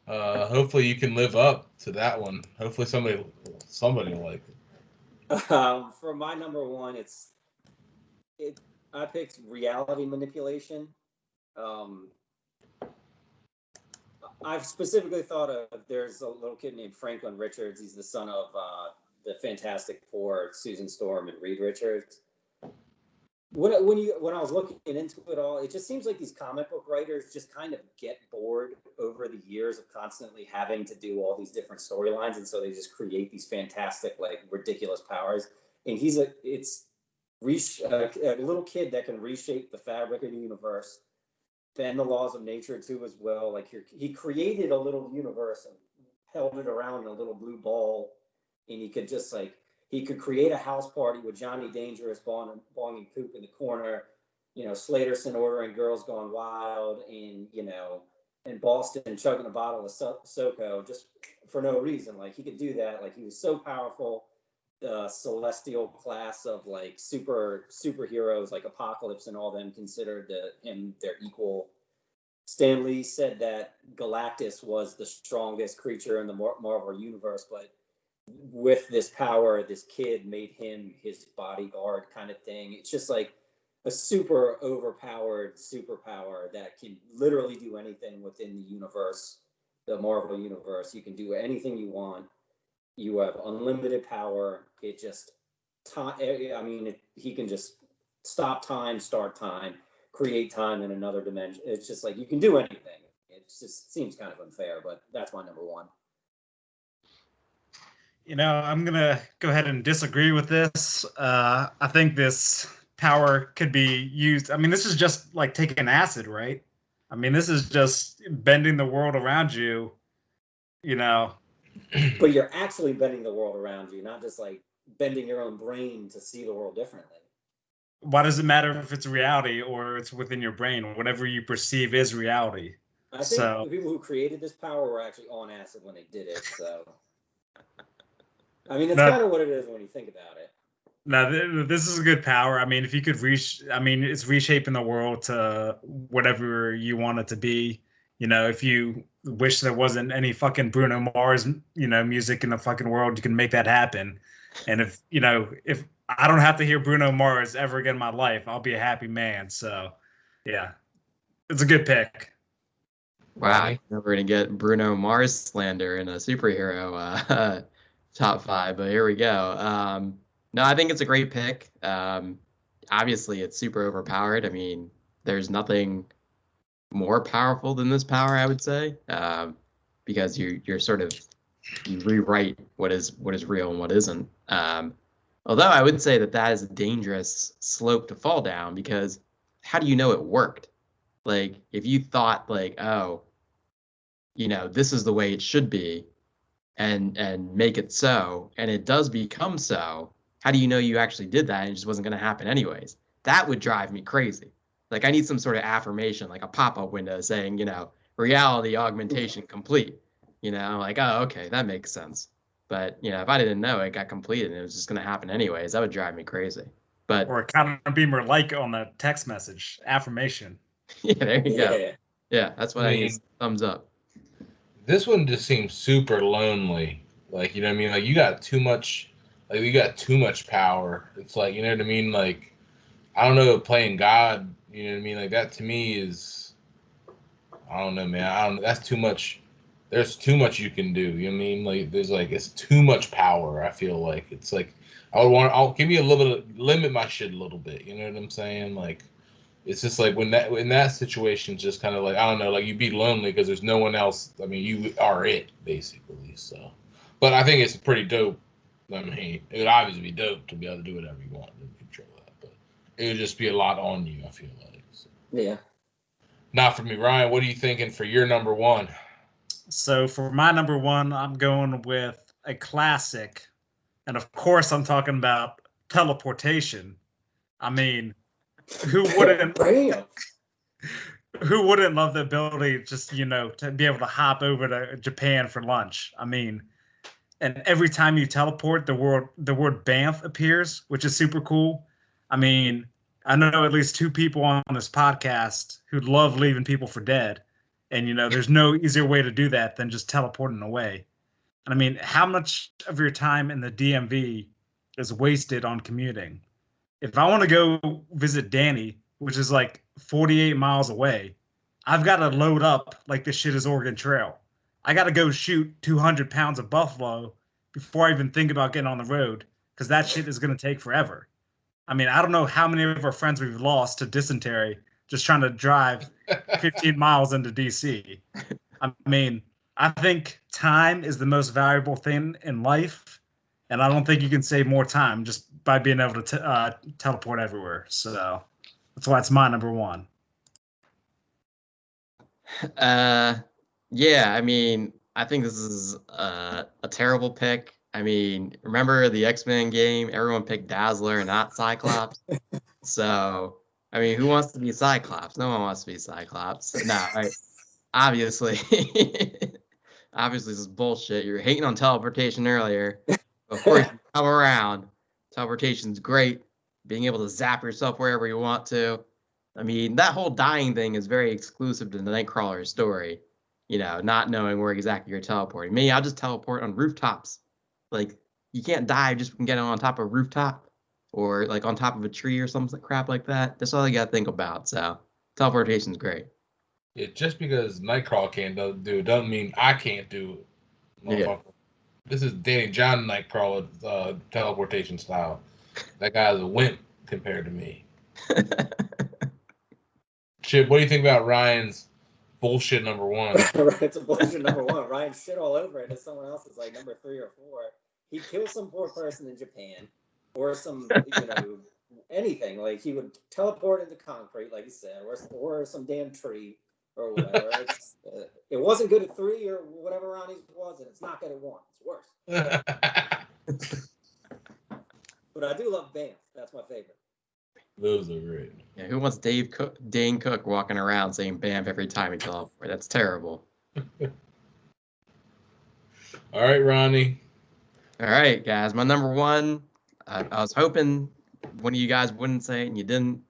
hopefully you can live up to that one. Hopefully somebody will like it. For my number one, I picked reality manipulation. I've specifically thought of there's a little kid named Franklin Richards. He's the son of the Fantastic Four, Susan Storm and Reed Richards. When I was looking into it all, it just seems like these comic book writers just kind of get bored over the years of constantly having to do all these different storylines, and so they just create these fantastic, like ridiculous powers. And it's a little kid that can reshape the fabric of the universe, bend the laws of nature too as well. Like he created a little universe and held it around in a little blue ball, and he could just like he could create a house party with Johnny Dangerous bonging poop in the corner, Slaterson ordering Girls Gone Wild, and Boston chugging a bottle of SoCo just for no reason. Like he could do that. Like he was so powerful. The celestial class of like superheroes like Apocalypse and all them considered him their equal. Stan Lee said that Galactus was the strongest creature in the Marvel universe, but with this power, this kid made him his bodyguard kind of thing. It's just like a super overpowered superpower that can literally do anything within the universe, the Marvel universe. You can do anything you want. You have unlimited power. It just he can just stop time, start time, create time in another dimension. It's just like you can do anything. It just seems kind of unfair, but that's my number one. I'm gonna go ahead and disagree with this. I think this power could be used. I mean, this is just like taking acid, right? I mean, this is just bending the world around you. But you're actually bending the world around you, not just like bending your own brain to see the world differently. Why does it matter if it's reality or it's within your brain? Whatever you perceive is reality. I think the people who created this power were actually on acid when they did it. So, I mean, it's kind of what it is when you think about it. No, this is a good power. I mean, if you could it's reshaping the world to whatever you want it to be. If you wish there wasn't any fucking Bruno Mars, music in the fucking world, you can make that happen. And if I don't have to hear Bruno Mars ever again in my life, I'll be a happy man. So, yeah, it's a good pick. Wow, I'm never gonna get Bruno Mars slander in a superhero top 5, but here we go. No, I think it's a great pick. Obviously, it's super overpowered. I mean, there's nothing more powerful than this power, I would say, because you're sort of you rewrite what is real and what isn't. Although I would say that is a dangerous slope to fall down, because how do you know it worked? Like, if you thought like, oh, this is the way it should be, and make it so, and it does become so, how do you know you actually did that and it just wasn't going to happen anyways? That would drive me crazy. Like, I need some sort of affirmation, like a pop-up window saying, reality augmentation complete. Like, oh, okay, that makes sense. But, if I didn't know it got completed and it was just going to happen anyways, that would drive me crazy. But or a counter beamer like on the text message affirmation. Yeah, there you go. Yeah, that's what I need. Thumbs up. This one just seems super lonely. Like, you know what I mean? Like, you got too much power. It's like, you know what I mean? Like, I don't know, playing God, you know what I mean? Like, that to me is, I don't know, man. That's too much. There's too much you can do. You know what I mean? Like, it's too much power. I feel like it's like, I'll give you a little bit, limit my shit a little bit. You know what I'm saying? Like, it's just like in that situation, just kind of like, I don't know, like you'd be lonely because there's no one else. I mean, you are it basically. So, but I think it's pretty dope. I mean, it would obviously be dope to be able to do whatever you want and control that, but it would just be a lot on you, I feel like. So. Yeah. Not for me, Ryan. What are you thinking for your number one? So for my number one, I'm going with a classic, and of course, I'm talking about teleportation. I mean, who wouldn't? Who wouldn't love the ability just to be able to hop over to Japan for lunch? I mean, and every time you teleport, the word Banff appears, which is super cool. I mean, I know at least 2 people on this podcast who love leaving people for dead, and there's no easier way to do that than just teleporting away. And I mean, how much of your time in the DMV is wasted on commuting? If I want to go visit Danny, which is like 48 miles away, I've got to load up like this shit is Oregon Trail. I got to go shoot 200 pounds of buffalo before I even think about getting on the road, because that shit is going to take forever. I mean, I don't know how many of our friends we've lost to dysentery just trying to drive 15 miles into DC. I mean, I think time is the most valuable thing in life, and I don't think you can save more time just by being able to teleport everywhere. So that's why it's my number one. Yeah, I mean, I think this is a terrible pick. I mean, remember the X-Men game? Everyone picked Dazzler and not Cyclops. So, I mean, who wants to be Cyclops? No one wants to be Cyclops. No, right? Obviously, obviously this is bullshit. You're hating on teleportation earlier. Of course, you come around. Teleportation's great. Being able to zap yourself wherever you want to. I mean, that whole dying thing is very exclusive to the Nightcrawler story. Not knowing where exactly you're teleporting. Me, I'll just teleport on rooftops. Like, you can't die just from getting on top of a rooftop or like on top of a tree or something crap like that. That's all you gotta think about. So teleportation's great. Yeah, just because Nightcrawler can't do it doesn't mean I can't do it. Yeah. This is Danny John Nightcrawler teleportation style. That guy's a wimp compared to me. Chip, what do you think about Ryan's bullshit number one. Right, it's a bullshit number one. Ryan shit all over it, and someone else is like number 3 or 4. He'd kill some poor person in Japan, or some, anything. Like he would teleport into concrete, like you said, or some damn tree or whatever. It wasn't good at 3 or whatever Ronnie's was, and it's not good at 1. It's worse. But I do love Banff. That's my favorite. Those are great. Yeah, who wants Dane Cook walking around saying "Bam" every time he teleports? That's terrible. All right, Ronnie. All right, guys. My number one. I was hoping one of you guys wouldn't say it, and you didn't.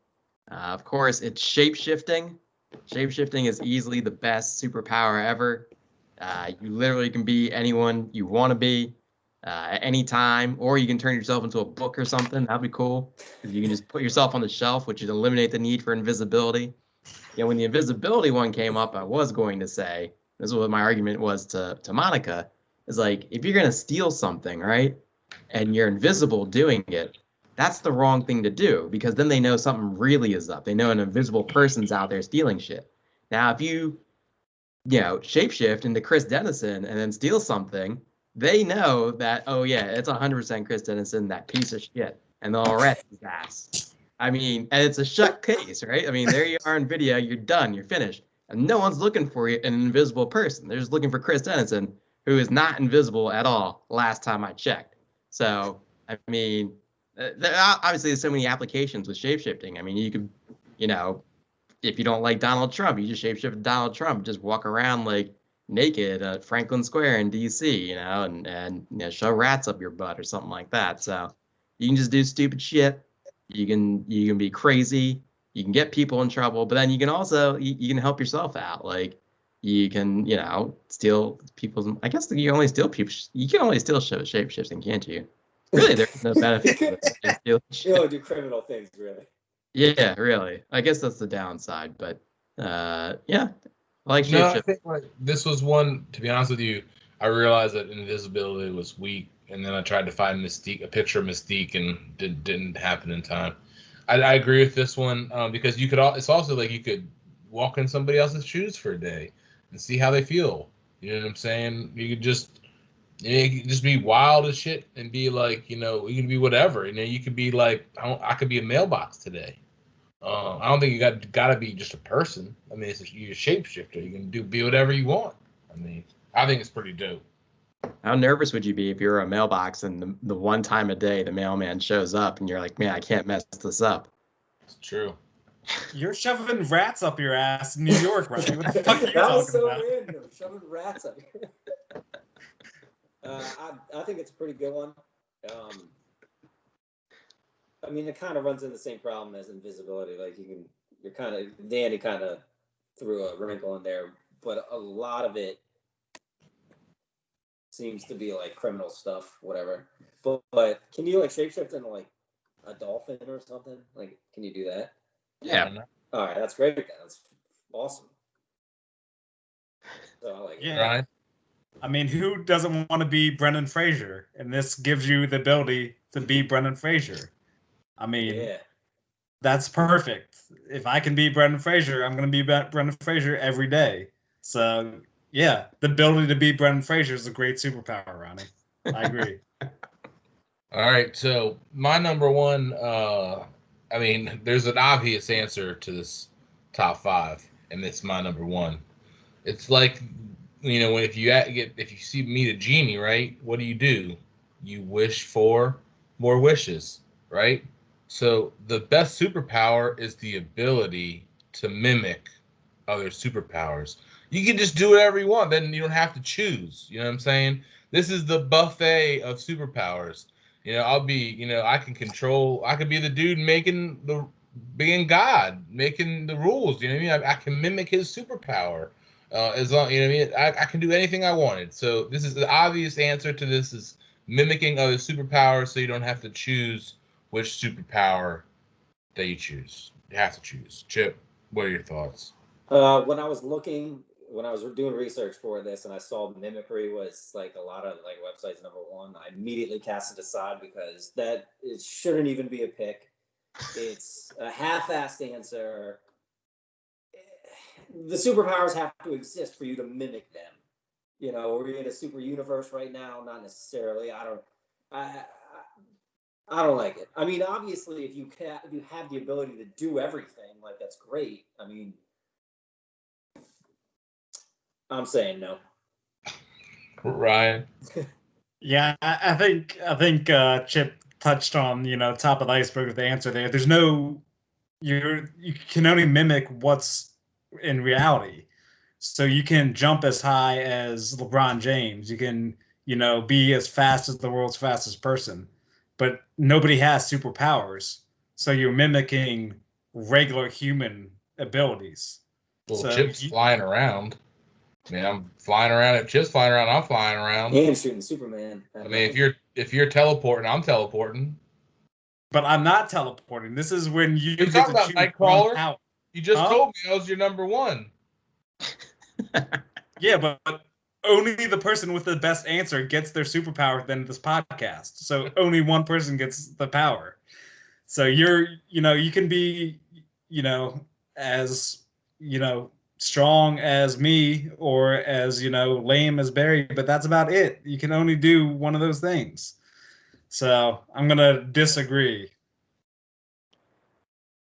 Of course, it's shape-shifting. Shape-shifting is easily the best superpower ever. You literally can be anyone you want to be at any time, or you can turn yourself into a book or something. That'd be cool. You can just put yourself on the shelf, which would eliminate the need for invisibility. When the invisibility one came up, I was going to say, this is what my argument was to Monica, is like, if you're going to steal something, right, and you're invisible doing it, that's the wrong thing to do, because then they know something really is up. They know an invisible person's out there stealing shit. Now, if you shapeshift into Chris Dennison and then steal something, they know that, oh yeah, it's 100% Chris Dennison, that piece of shit, and they'll arrest his ass. I mean, and it's a shut case, right? I mean, there you are in video, you're done, you're finished. And no one's looking for you, an invisible person. They're just looking for Chris Dennison, who is not invisible at all, last time I checked. So, I mean, obviously there's so many applications with shapeshifting. I mean, you could, if you don't like Donald Trump, you just shapeshift to Donald Trump, just walk around like naked at Franklin Square in DC, and show rats up your butt or something like that. So you can just do stupid shit. You can be crazy. You can get people in trouble, but then you can also you can help yourself out. Like you can steal people's. I guess you can only steal people. You can only steal shape shifting, can't you? Really, there's no benefit to it. You only do criminal things, really. Yeah, really. I guess that's the downside, but yeah, I like No, shapeshift. I think this was one. To be honest with you, I realized that invisibility was weak, and then I tried to find Mystique, a picture of Mystique, and didn't happen in time. I agree with this one because you could. It's also like you could walk in somebody else's shoes for a day and see how they feel. You know what I'm saying? You could just be wild as shit and be like, you can be whatever. You could be like, I could be a mailbox today. I don't think you got to be just a person. I mean, you're a shapeshifter. You can be whatever you want. I mean, I think it's pretty dope. How nervous would you be if you're a mailbox and the one time a day the mailman shows up and you're like, man, I can't mess this up? It's true. You're shoving rats up your ass in New York, right? What the fuck are you that was talking so about? random. Shoving rats up here. I think it's a pretty good one. I mean, it kind of runs into the same problem as invisibility. Like Danny kind of threw a wrinkle in there, but a lot of it seems to be like criminal stuff, whatever. But can you like shapeshift into like a dolphin or something? Like, can you do that? Yeah. All right, that's great. That's awesome. So I like it. Right. I mean, who doesn't want to be Brendan Fraser? And this gives you the ability to be Brendan Fraser. I mean, that's perfect. If I can be Brendan Fraser, I'm going to be Brendan Fraser every day. So, yeah, the ability to be Brendan Fraser is a great superpower, Ronnie. I agree. All right, so my number one, I mean, there's an obvious answer to this top 5, and it's my number one. It's like, if you meet a genie, right? What do? You wish for more wishes, right? So the best superpower is the ability to mimic other superpowers. You can just do whatever you want. Then you don't have to choose. You know what I'm saying? This is the buffet of superpowers. I could be the dude being God, making the rules. You know what I mean? I can mimic his superpower. As long, you know what I mean? I can do anything I wanted. So this is the obvious answer to this is mimicking other superpowers, so you don't have to choose which superpower that you choose. You have to choose. Chip, what are your thoughts? When I was doing research for this, and I saw mimicry was like a lot of like websites number 1, I immediately cast it aside because it shouldn't even be a pick. It's a half-assed answer. the superpowers have to exist for you to mimic them. You know, we're in a super universe right now. Not necessarily. I don't like it. I mean, obviously, if you have the ability to do everything, like that's great. I mean, I'm saying no. Ryan. Yeah, I think Chip touched on, top of the iceberg with the answer there. There's no you can only mimic what's in reality. So you can jump as high as LeBron James. You can, be as fast as the world's fastest person. But nobody has superpowers. So you're mimicking regular human abilities. Well, So Chip's flying around. I mean, I'm flying around. If Chip's flying around, I'm flying around. And shooting Superman. I mean, if you're teleporting, I'm teleporting. But I'm not teleporting. This is when you You're get talking to about choose Nightcrawler? one power. You just told me I was your number one. Yeah, but only the person with the best answer gets their superpower than this podcast. So only one person gets the power. So you can be, as, strong as me or as, lame as Barry, but that's about it. You can only do one of those things. So I'm going to disagree.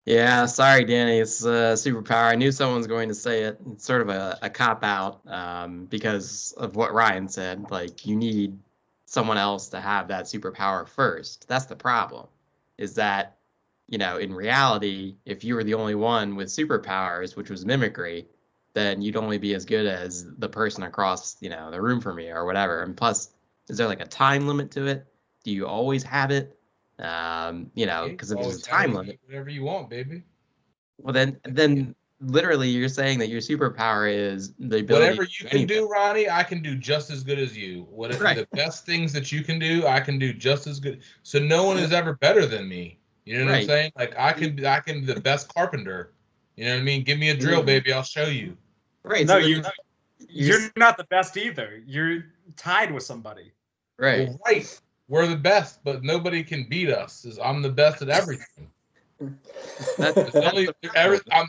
Yeah, sorry, Danny. It's a superpower. I knew someone was going to say it. It's sort of a cop out because of what Ryan said. Like, you need someone else to have that superpower first. That's the problem. Is that, in reality, if you were the only one with superpowers, which was mimicry, then you'd only be as good as the person across, the room from me or whatever. And plus, is there like a time limit to it? Do you always have it? Because if there's a time limit, whatever you want, baby. well, then literally you're saying that your superpower is the ability. Whatever you can do, Ronnie, I can do just as good as you. Whatever the best things that you can do, I can do just as good. So no one is ever better than me. You know what I'm saying? Like I can be the best carpenter. You know what I mean? Give me a drill, baby. I'll show you. Right. No, so you're not the best either. You're tied with somebody. Right. Well, right. We're the best, but nobody can beat us. I'm the best at everything. I'm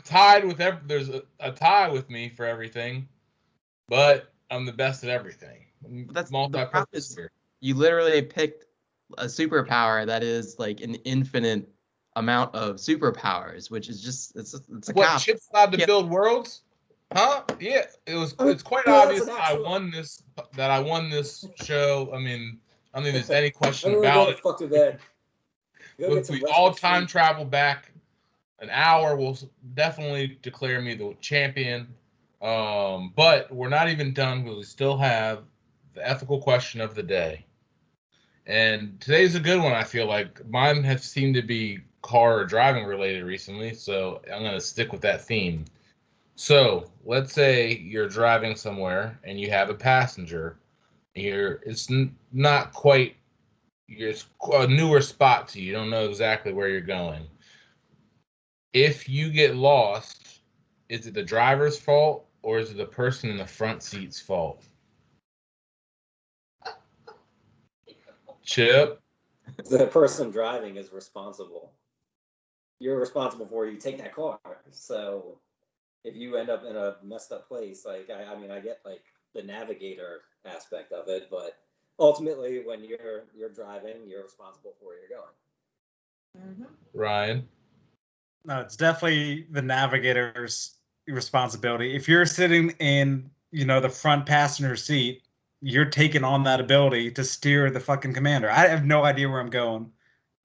tied with there's a tie with me for everything, but I'm the best at everything. That's multi-purpose here. You literally picked a superpower that is like an infinite amount of superpowers, which is just it's a what cop. Chip's allowed to build worlds? Huh? Yeah, it's quite obvious that I won this show. I mean, I don't think there's any question about it. Fuck to bed. If we all time travel back an hour, will definitely declare me the champion. But we're not even done because we still have the ethical question of the day. And today's a good one, I feel like. Mine have seemed to be car or driving related recently, so I'm going to stick with that theme. So let's say you're driving somewhere and you have a passenger. It's not quite, it's a newer spot to you. You don't know exactly where you're going. If you get lost, is it the driver's fault or is it the person in the front seat's fault? Chip? The person driving is responsible. You're responsible for you take that car. So if you end up in a messed up place, like I mean, I get like the navigator aspect of it, but ultimately, when you're driving, you're responsible for where you're going. Mm-hmm. Ryan? No, it's definitely the navigator's responsibility. If you're sitting in, the front passenger seat, you're taking on that ability to steer the fucking commander. I have no idea where I'm going,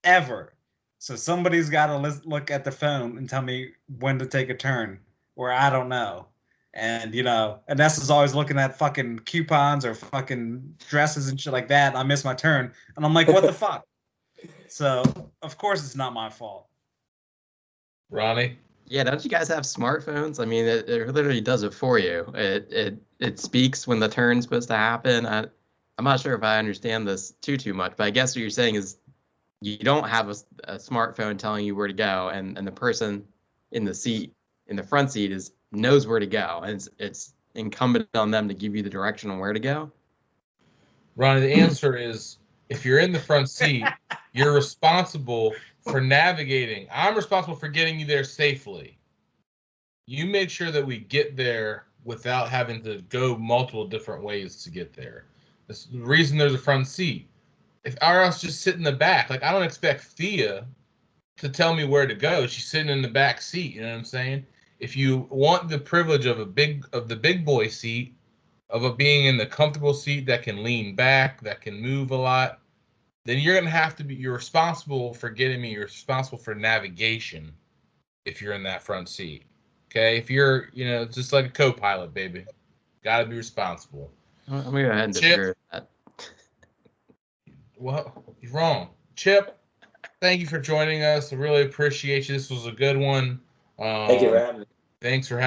ever. So somebody's got to look at the phone and tell me when to take a turn, or I don't know. And, and Ness is always looking at fucking coupons or fucking dresses and shit like that. And I miss my turn. And I'm like, what the fuck? So, of course, it's not my fault. Ronnie? Yeah, don't you guys have smartphones? I mean, it literally does it for you. It speaks when the turn's supposed to happen. I'm not sure if I understand this too much, but I guess what you're saying is you don't have a smartphone telling you where to go, and the person in the front seat knows where to go, and it's incumbent on them to give you the direction on where to go. Ronnie, the answer is if you're in the front seat, you're responsible for navigating. I'm responsible for getting you there safely. You make sure that we get there without having to go multiple different ways to get there. That's the reason there's a front seat. If I was just sit in the back, like I don't expect Thea to tell me where to go. She's sitting in the back seat. You know what I'm saying? If you want the privilege of the big boy seat, being in the comfortable seat that can lean back, that can move a lot, then you're gonna have to be. You're responsible for getting me. You're responsible for navigation if you're in that front seat. Okay, if you're, just like a co-pilot, baby, got to be responsible. I'm gonna go ahead and Chip, disagree with that. Well, you're wrong. Chip, thank you for joining us. I really appreciate you. This was a good one. Thank you for having me. Thanks for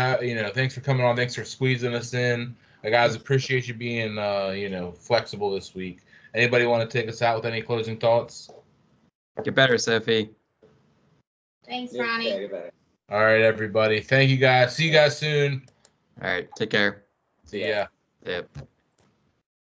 thanks for coming on. Thanks for squeezing us in. Guys, appreciate you being flexible this week. Anybody want to take us out with any closing thoughts? Get better, Sophie. Thanks, Yeah, Ronnie. get better. All right, everybody. Thank you guys. See you guys soon. All right, take care. See ya. Yep.